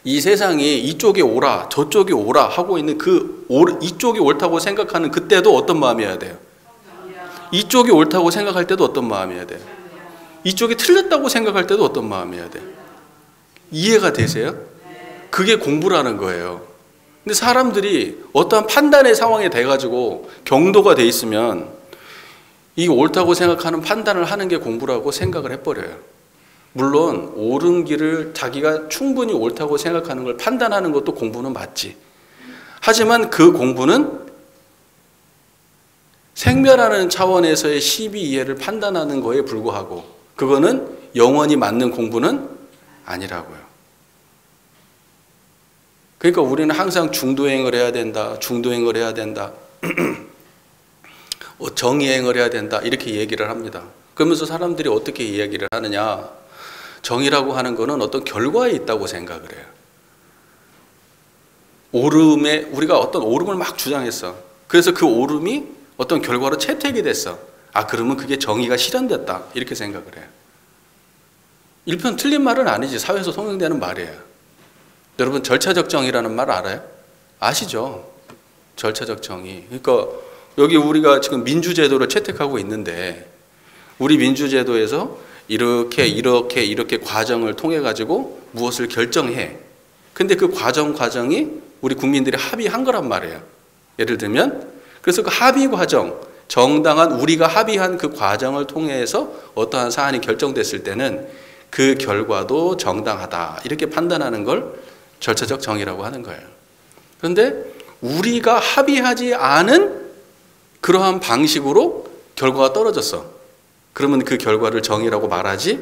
이 세상이 이쪽에 오라 저쪽에 오라 하고 있는 이쪽이 옳다고 생각하는 그때도 어떤 마음이어야 돼요? 이쪽이 옳다고 생각할 때도 어떤 마음이어야 돼요? 이쪽이 틀렸다고 생각할 때도 어떤 마음이어야 돼요? 이해가 되세요? 그게 공부라는 거예요. 근데 사람들이 어떠한 판단의 상황에 돼가지고 경도가 돼 있으면 이게 옳다고 생각하는 판단을 하는 게 공부라고 생각을 해버려요. 물론 옳은 길을 자기가 충분히 옳다고 생각하는 걸 판단하는 것도 공부는 맞지. 하지만 그 공부는 생멸하는 차원에서의 시비이해를 판단하는 거에 불과하고 그거는 영원히 맞는 공부는 아니라고요. 그러니까 우리는 항상 중도행을 해야 된다, 중도행을 해야 된다, 정의행을 해야 된다 이렇게 얘기를 합니다. 그러면서 사람들이 어떻게 이야기를 하느냐, 정의라고 하는 거는 어떤 결과에 있다고 생각을 해요. 오름에 우리가 어떤 오름을 막 주장했어. 그래서 그 오름이 어떤 결과로 채택이 됐어. 아, 그러면 그게 정의가 실현됐다. 이렇게 생각을 해요. 일편 틀린 말은 아니지. 사회에서 통용되는 말이에요. 여러분, 절차적 정의라는 말 알아요? 아시죠? 절차적 정의. 그러니까 여기 우리가 지금 민주제도를 채택하고 있는데 우리 민주제도에서 이렇게 과정을 통해 가지고 무엇을 결정해. 근데 그 과정이 우리 국민들이 합의한 거란 말이에요. 예를 들면 그래서 그 합의 과정, 정당한 우리가 합의한 그 과정을 통해서 어떠한 사안이 결정됐을 때는 그 결과도 정당하다. 이렇게 판단하는 걸 절차적 정의라고 하는 거예요. 그런데 우리가 합의하지 않은 그러한 방식으로 결과가 떨어졌어. 그러면 그 결과를 정의라고 말하지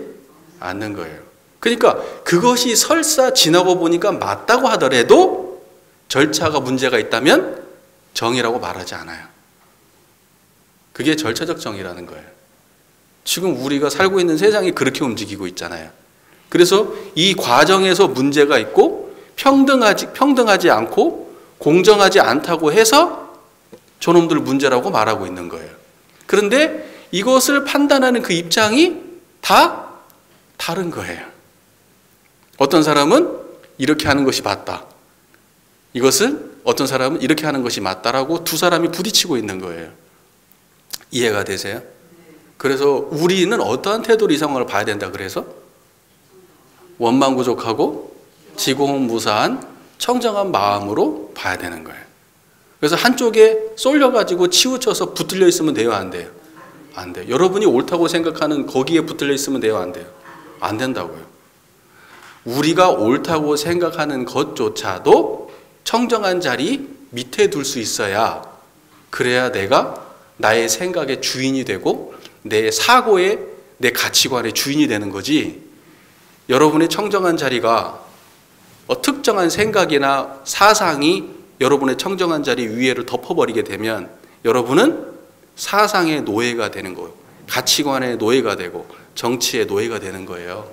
않는 거예요. 그러니까 그것이 설사 지나고 보니까 맞다고 하더라도 절차가 문제가 있다면 정의라고 말하지 않아요. 그게 절차적 정의라는 거예요. 지금 우리가 살고 있는 세상이 그렇게 움직이고 있잖아요. 그래서 이 과정에서 문제가 있고 평등하지 않고 공정하지 않다고 해서 저놈들 문제라고 말하고 있는 거예요. 그런데 이것을 판단하는 그 입장이 다 다른 거예요. 어떤 사람은 이렇게 하는 것이 맞다. 이것을 어떤 사람은 이렇게 하는 것이 맞다라고 두 사람이 부딪히고 있는 거예요. 이해가 되세요? 그래서 우리는 어떠한 태도로 이 상황을 봐야 된다 그래서 원망부족하고 지고무사한 청정한 마음으로 봐야 되는 거예요. 그래서 한쪽에 쏠려가지고 치우쳐서 붙들려 있으면 돼요, 안 돼요? 안 돼요. 여러분이 옳다고 생각하는 거기에 붙들려 있으면 돼요, 안 돼요? 안 된다고요. 우리가 옳다고 생각하는 것조차도 청정한 자리 밑에 둘 수 있어야 그래야 내가 나의 생각의 주인이 되고 내 사고의 내 가치관의 주인이 되는 거지. 여러분의 청정한 자리가 특정한 생각이나 사상이 여러분의 청정한 자리 위에를 덮어버리게 되면 여러분은 사상의 노예가 되는 거예요. 가치관의 노예가 되고 정치의 노예가 되는 거예요.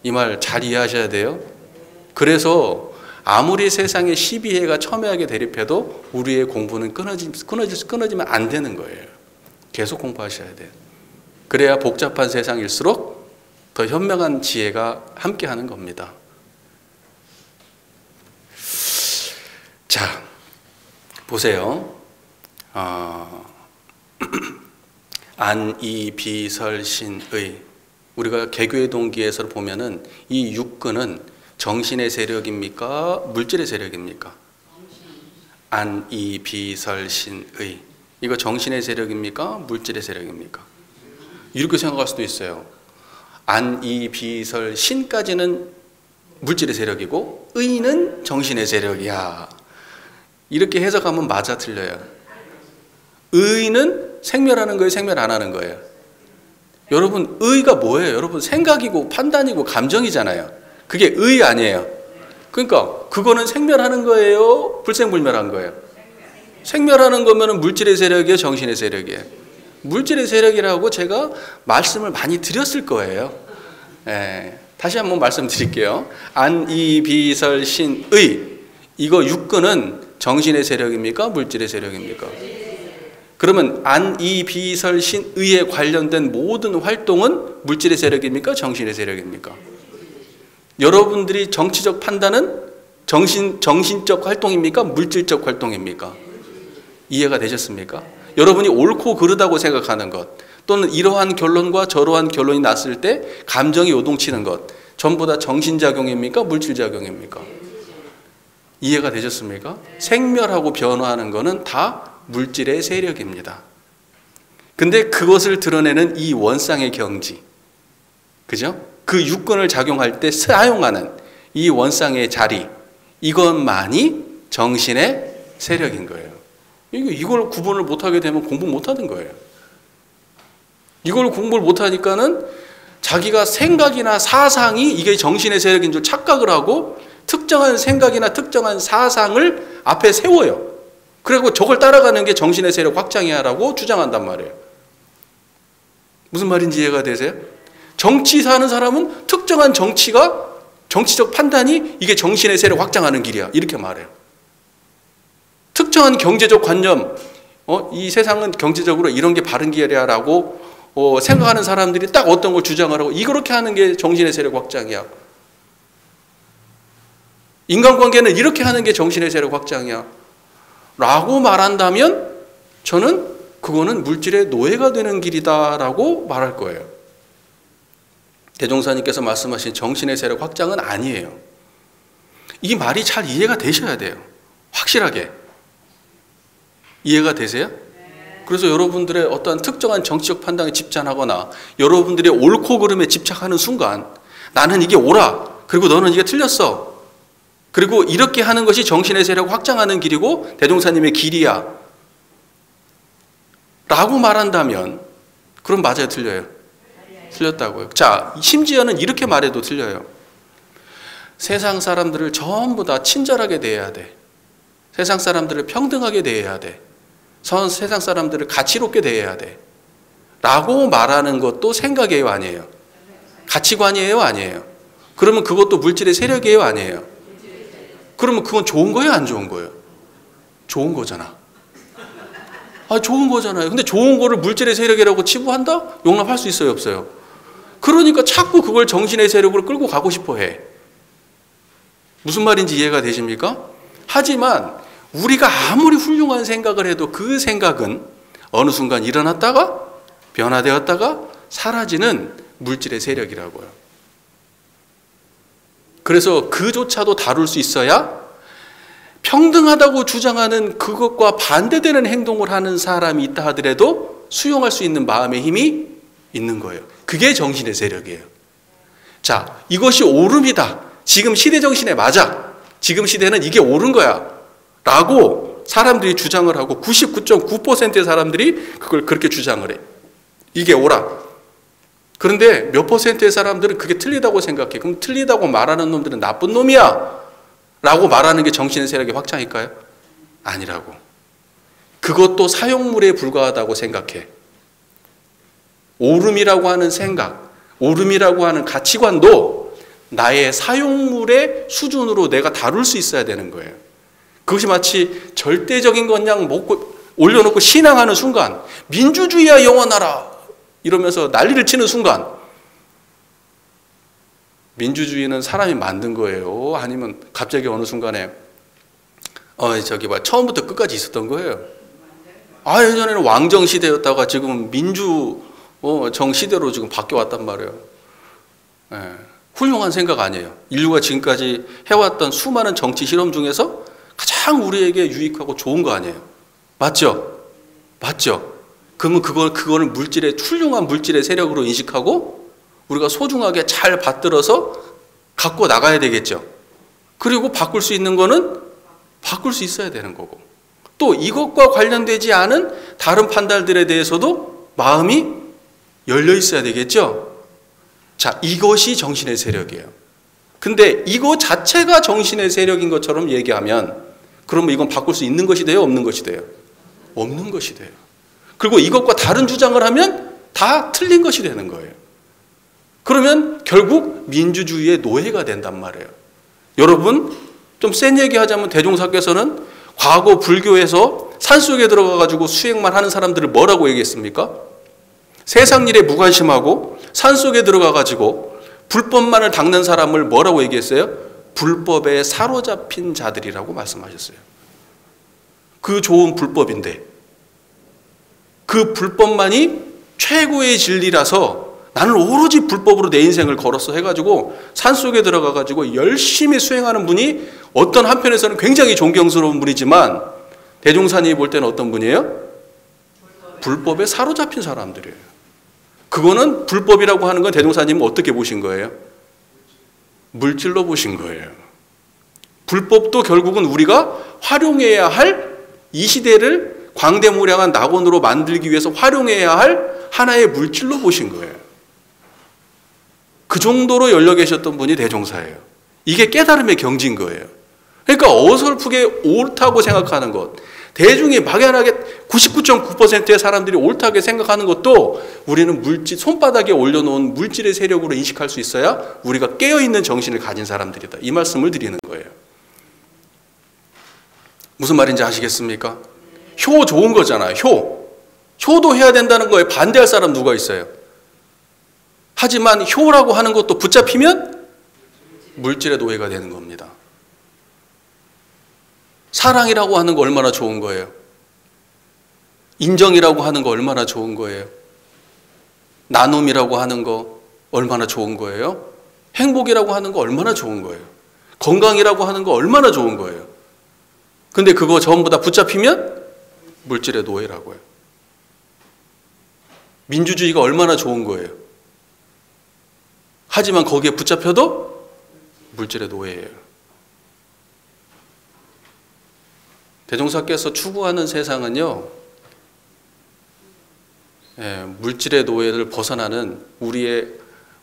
이 말 잘 이해하셔야 돼요. 그래서 아무리 세상에 시비해가 첨예하게 대립해도 우리의 공부는 끊어지면 안 되는 거예요. 계속 공부하셔야 돼요. 그래야 복잡한 세상일수록 더 현명한 지혜가 함께하는 겁니다. 자, 보세요. 안이비설신의 우리가 개교의 동기에서 보면은 이 육근은 정신의 세력입니까? 물질의 세력입니까? 안이비설신의 이거 정신의 세력입니까? 물질의 세력입니까? 이렇게 생각할 수도 있어요. 안이비설신까지는 물질의 세력이고 의는 정신의 세력이야. 이렇게 해석하면 맞아 틀려요. 의는 생멸하는 거예요? 생멸 안 하는 거예요? 여러분 의가 뭐예요? 여러분 생각이고 판단이고 감정이잖아요. 그게 의 아니에요. 그러니까 그거는 생멸하는 거예요? 불생불멸한 거예요? 생멸하는 거면 물질의 세력이에요? 정신의 세력이에요? 물질의 세력이라고 제가 말씀을 많이 드렸을 거예요. 다시 한번 말씀드릴게요. 안이비설신의 이거 육근은 정신의 세력입니까? 물질의 세력입니까? 그러면 안이비설신의에 관련된 모든 활동은 물질의 세력입니까? 정신의 세력입니까? 여러분들이 정치적 판단은 정신적 활동입니까? 물질적 활동입니까? 이해가 되셨습니까? 여러분이 옳고 그르다고 생각하는 것 또는 이러한 결론과 저러한 결론이 났을 때 감정이 요동치는 것 전부 다 정신작용입니까? 물질작용입니까? 이해가 되셨습니까? 생멸하고 변화하는 것은 다 물질의 세력입니다. 근데 그것을 드러내는 이 원상의 경지, 그죠? 그 육근을 작용할 때 사용하는 이 원상의 자리, 이것만이 정신의 세력인 거예요. 이걸 구분을 못하게 되면 공부 못하는 거예요. 이걸 공부를 못하니까는 자기가 생각이나 사상이 이게 정신의 세력인 줄 착각을 하고 특정한 생각이나 특정한 사상을 앞에 세워요. 그리고 저걸 따라가는 게 정신의 세력 확장이야라고 주장한단 말이에요. 무슨 말인지 이해가 되세요? 정치 사는 사람은 특정한 정치적 판단이 이게 정신의 세력 확장하는 길이야. 이렇게 말해요. 특정한 경제적 관념, 이 세상은 경제적으로 이런 게 바른 길이야라고 생각하는 사람들이 딱 어떤 걸 주장을 하고 이렇게 하는 게 정신의 세력 확장이야. 인간관계는 이렇게 하는 게 정신의 세력 확장이야. 라고 말한다면 저는 그거는 물질의 노예가 되는 길이다라고 말할 거예요. 대종사님께서 말씀하신 정신의 세력 확장은 아니에요. 이 말이 잘 이해가 되셔야 돼요. 확실하게. 이해가 되세요? 그래서 여러분들의 어떠한 특정한 정치적 판단에 집착하거나 여러분들의 옳고 그름에 집착하는 순간 나는 이게 옳아. 그리고 너는 이게 틀렸어. 그리고 이렇게 하는 것이 정신의 세력 확장하는 길이고 대종사님의 길이야. 라고 말한다면 그럼 맞아요? 틀려요? 틀렸다고요. 자, 심지어는 이렇게 말해도 틀려요. 세상 사람들을 전부 다 친절하게 대해야 돼. 세상 사람들을 평등하게 대해야 돼. 세상 사람들을 가치롭게 대해야 돼. 라고 말하는 것도 생각이에요? 아니에요? 가치관이에요? 아니에요? 그러면 그것도 물질의 세력이에요? 아니에요? 그러면 그건 좋은 거예요? 안 좋은 거예요? 좋은 거잖아. 좋은 거잖아요. 근데 좋은 거를 물질의 세력이라고 치부한다? 용납할 수 있어요? 없어요? 그러니까 자꾸 그걸 정신의 세력으로 끌고 가고 싶어 해. 무슨 말인지 이해가 되십니까? 하지만 우리가 아무리 훌륭한 생각을 해도 그 생각은 어느 순간 일어났다가 변화되었다가 사라지는 물질의 세력이라고요. 그래서 그조차도 다룰 수 있어야 평등하다고 주장하는 그것과 반대되는 행동을 하는 사람이 있다 하더라도 수용할 수 있는 마음의 힘이 있는 거예요. 그게 정신의 세력이에요. 자, 이것이 옳음이다. 지금 시대 정신에 맞아. 지금 시대는 이게 옳은 거야. 라고 사람들이 주장을 하고 99.9%의 사람들이 그걸 그렇게 주장을 해. 이게 옳아. 그런데 몇 퍼센트의 사람들은 그게 틀리다고 생각해. 그럼 틀리다고 말하는 놈들은 나쁜 놈이야. 라고 말하는 게 정신의 세력의 확장일까요? 아니라고. 그것도 사용물에 불과하다고 생각해. 옳음이라고 하는 생각, 옳음이라고 하는 가치관도 나의 사용물의 수준으로 내가 다룰 수 있어야 되는 거예요. 그것이 마치 절대적인 것냥 먹고 올려놓고 신앙하는 순간 민주주의야 영원하라 이러면서 난리를 치는 순간 민주주의는 사람이 만든 거예요? 아니면 갑자기 어느 순간에 처음부터 끝까지 있었던 거예요? 예전에는 왕정 시대였다가 지금 민주정 시대로 지금 바뀌어왔단 말이에요. 훌륭한 생각 아니에요. 인류가 지금까지 해왔던 수많은 정치 실험 중에서 가장 우리에게 유익하고 좋은 거 아니에요? 맞죠? 맞죠? 그러면 그거는 훌륭한 물질의 세력으로 인식하고 우리가 소중하게 잘 받들어서 갖고 나가야 되겠죠. 그리고 바꿀 수 있는 거는 바꿀 수 있어야 되는 거고 또 이것과 관련되지 않은 다른 판단들에 대해서도 마음이 열려 있어야 되겠죠. 자, 이것이 정신의 세력이에요. 근데 이거 자체가 정신의 세력인 것처럼 얘기하면 그러면 이건 바꿀 수 있는 것이 돼요? 없는 것이 돼요? 없는 것이 돼요. 그리고 이것과 다른 주장을 하면 다 틀린 것이 되는 거예요. 그러면 결국 민주주의의 노예가 된단 말이에요. 여러분 좀 센 얘기하자면 대종사께서는 과거 불교에서 산속에 들어가가지고 수행만 하는 사람들을 뭐라고 얘기했습니까? 세상 일에 무관심하고 산속에 들어가가지고 불법만을 닦는 사람을 뭐라고 얘기했어요? 불법에 사로잡힌 자들이라고 말씀하셨어요. 그 좋은 불법인데 그 불법만이 최고의 진리라서 나는 오로지 불법으로 내 인생을 걸었어 해가지고 산속에 들어가가지고 열심히 수행하는 분이 어떤 한편에서는 굉장히 존경스러운 분이지만 대종사님이 볼 때는 어떤 분이에요? 불법에 사로잡힌 사람들이에요. 그거는 불법이라고 하는 건 대종사님은 어떻게 보신 거예요? 물질로 보신 거예요. 불법도 결국은 우리가 활용해야 할 이 시대를 광대무량한 낙원으로 만들기 위해서 활용해야 할 하나의 물질로 보신 거예요. 그 정도로 열려 계셨던 분이 대종사예요. 이게 깨달음의 경지인 거예요. 그러니까 어설프게 옳다고 생각하는 것, 대중이 막연하게 99.9%의 사람들이 옳다게 생각하는 것도 우리는 물질, 손바닥에 올려놓은 물질의 세력으로 인식할 수 있어야 우리가 깨어있는 정신을 가진 사람들이다. 이 말씀을 드리는 거예요. 무슨 말인지 아시겠습니까? 효 좋은 거잖아요. 효도 해야 된다는 거에 반대할 사람 누가 있어요? 하지만 효라고 하는 것도 붙잡히면 물질의 노예가 되는 겁니다. 사랑이라고 하는 거 얼마나 좋은 거예요? 인정이라고 하는 거 얼마나 좋은 거예요? 나눔이라고 하는 거 얼마나 좋은 거예요? 행복이라고 하는 거 얼마나 좋은 거예요? 건강이라고 하는 거 얼마나 좋은 거예요? 근데 그거 전부 다 붙잡히면 물질의 노예라고요. 민주주의가 얼마나 좋은 거예요? 하지만 거기에 붙잡혀도 물질의 노예예요. 대종사께서 추구하는 세상은요, 물질의 노예를 벗어나는 우리의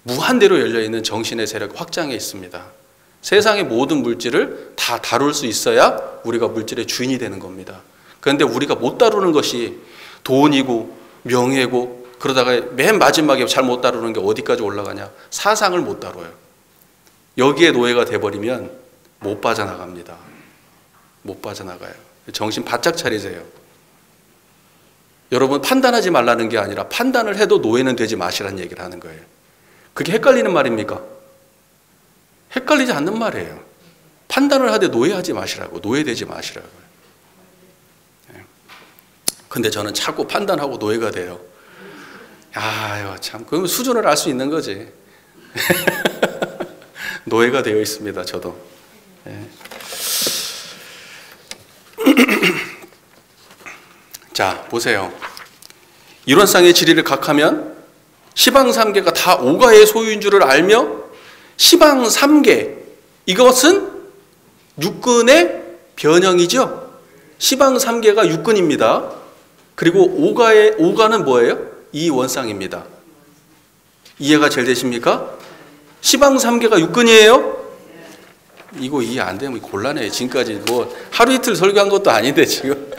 무한대로 열려있는 정신의 세력 확장에 있습니다. 세상의 모든 물질을 다 다룰 수 있어야 우리가 물질의 주인이 되는 겁니다. 그런데 우리가 못 다루는 것이 돈이고 명예고, 그러다가 맨 마지막에 잘 못 다루는 게 어디까지 올라가냐? 사상을 못 다뤄요. 여기에 노예가 돼버리면 못 빠져나갑니다. 못 빠져나가요. 정신 바짝 차리세요. 여러분, 판단하지 말라는 게 아니라 판단을 해도 노예는 되지 마시라는 얘기를 하는 거예요. 그게 헷갈리는 말입니까? 헷갈리지 않는 말이에요. 판단을 하되 노예하지 마시라고, 노예되지 마시라고요. 근데 저는 자꾸 판단하고 노예가 돼요. 아유, 참, 그럼 수준을 알 수 있는 거지. 노예가 되어 있습니다, 저도. 자, 보세요. 이론상의 지리를 각하면 시방 3개가 다 오가의 소유인 줄을 알며 시방 3개, 이것은 육근의 변형이죠. 시방 3개가 육근입니다. 그리고 오가는 뭐예요? 이 원상입니다. 이해가 잘 되십니까? 시방 3개가 육근이에요? 이거 이해 안 되면 곤란해요. 지금까지 뭐 하루 이틀 설교한 것도 아닌데 지금.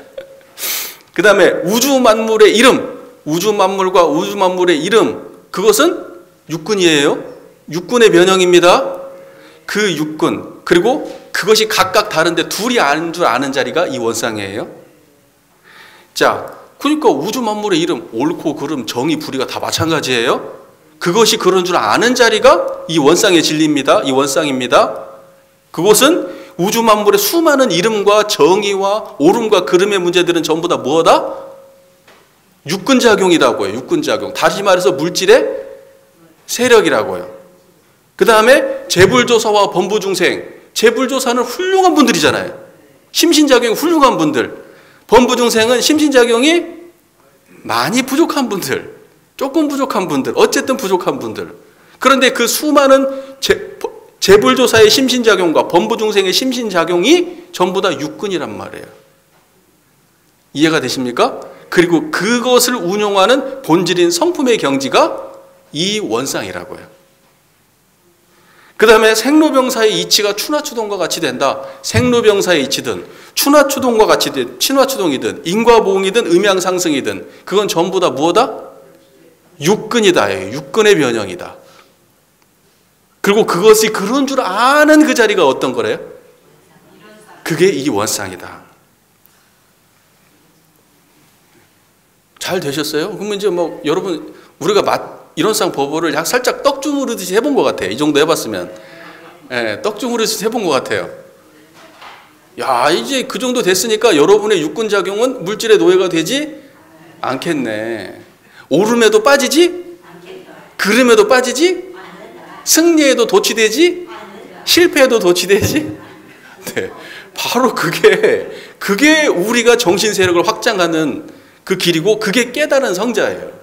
그 다음에 우주 만물의 이름, 우주 만물과 우주 만물의 이름, 그것은 육근이에요. 육근의 변형입니다. 그 육근, 그리고 그것이 각각 다른데 둘이 아는 줄 아는 자리가 이 원상이에요. 자, 그러니까 우주 만물의 이름, 옳고 그름, 정의, 불의가 다 마찬가지예요. 그것이 그런 줄 아는 자리가 이 원상의 진리입니다. 이 원상입니다. 그것은 우주 만물의 수많은 이름과 정의와 옳음과 그름의 문제들은 전부 다 뭐다? 육근작용이라고요. 육근작용. 다시 말해서 물질의 세력이라고요. 그 다음에 재불조사와 범부중생. 재불조사는 훌륭한 분들이잖아요. 심신작용이 훌륭한 분들. 범부중생은 심신작용이 많이 부족한 분들. 조금 부족한 분들. 어쨌든 부족한 분들. 그런데 그 수많은 재불조사의 심신작용과 범부중생의 심신작용이 전부 다 육근이란 말이에요. 이해가 되십니까? 그리고 그것을 운용하는 본질인 성품의 경지가 이 원상이라고요. 그 다음에 생로병사의 이치가 추나추동과 같이 된다. 생로병사의 이치든 추나추동과 같이 된 친화추동이든 인과보응이든 음양상승이든 그건 전부 다 무엇이다? 육근이다. 육근의 변형이다. 그리고 그것이 그런 줄 아는 그 자리가 어떤 거래요? 그게 이 원상이다. 잘 되셨어요? 그러면 이제 뭐 여러분 우리가 이론상 법어를 살짝 떡 주무르듯이 해본 것 같아요. 이 정도 해봤으면. 떡 주무르듯이 해본 것 같아요. 야, 이제 그 정도 됐으니까 여러분의 육근작용은 물질의 노예가 되지 않겠네. 오름에도 빠지지? 그름에도 빠지지? 승리에도 도취되지? 실패에도 도취되지? 네, 바로 그게 우리가 정신 세력을 확장하는 그 길이고 그게 깨달은 성자예요.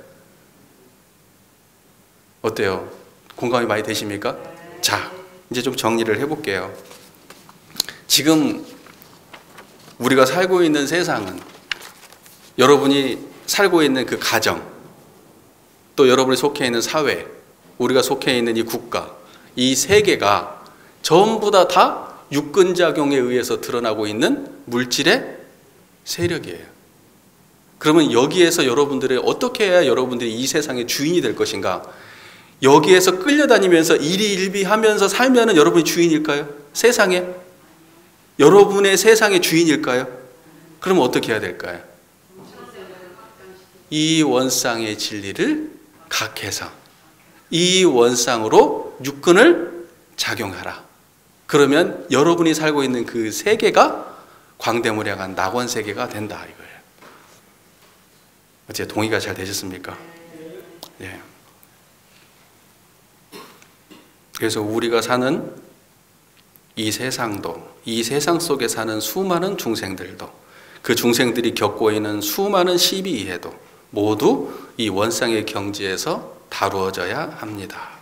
어때요? 공감이 많이 되십니까? 자, 이제 좀 정리를 해볼게요. 지금 우리가 살고 있는 세상은 여러분이 살고 있는 그 가정, 또 여러분이 속해 있는 사회, 우리가 속해 있는 이 국가, 이 세계가 전부 다 육근작용에 의해서 드러나고 있는 물질의 세력이에요. 그러면 여기에서 여러분들이 어떻게 해야 여러분들이 이 세상의 주인이 될 것인가? 여기에서 끌려다니면서 일희일비하면서 살면은 여러분이 주인일까요? 세상에? 여러분의 세상의 주인일까요? 그럼 어떻게 해야 될까요? 이 원상의 진리를 각해서 이 원상으로 육근을 작용하라. 그러면 여러분이 살고 있는 그 세계가 광대무량한 낙원 세계가 된다 이거예요. 어째 동의가 잘 되셨습니까? 예. 그래서 우리가 사는 이 세상도, 이 세상 속에 사는 수많은 중생들도, 그 중생들이 겪고 있는 수많은 시비이해도 모두 이 원상의 경지에서 다루어져야 합니다.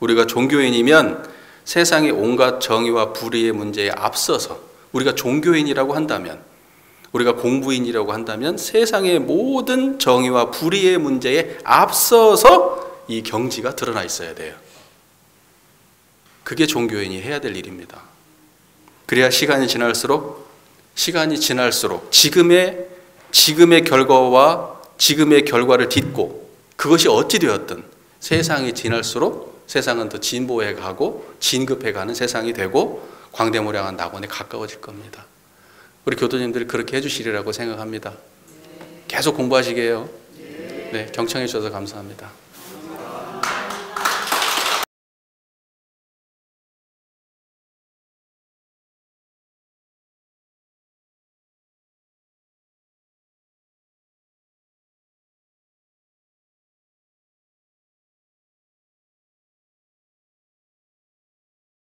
우리가 종교인이면 세상의 온갖 정의와 불의의 문제에 앞서서, 우리가 종교인이라고 한다면, 우리가 공부인이라고 한다면 세상의 모든 정의와 불의의 문제에 앞서서 이 경지가 드러나 있어야 돼요. 그게 종교인이 해야 될 일입니다. 그래야 시간이 지날수록 지금의 결과와 지금의 결과를 딛고 그것이 어찌 되었든 세상이 지날수록 세상은 더 진보해 가고 진급해 가는 세상이 되고 광대무량한 낙원에 가까워질 겁니다. 우리 교도님들이 그렇게 해주시리라고 생각합니다. 계속 공부하시게요. 네, 경청해 주셔서 감사합니다.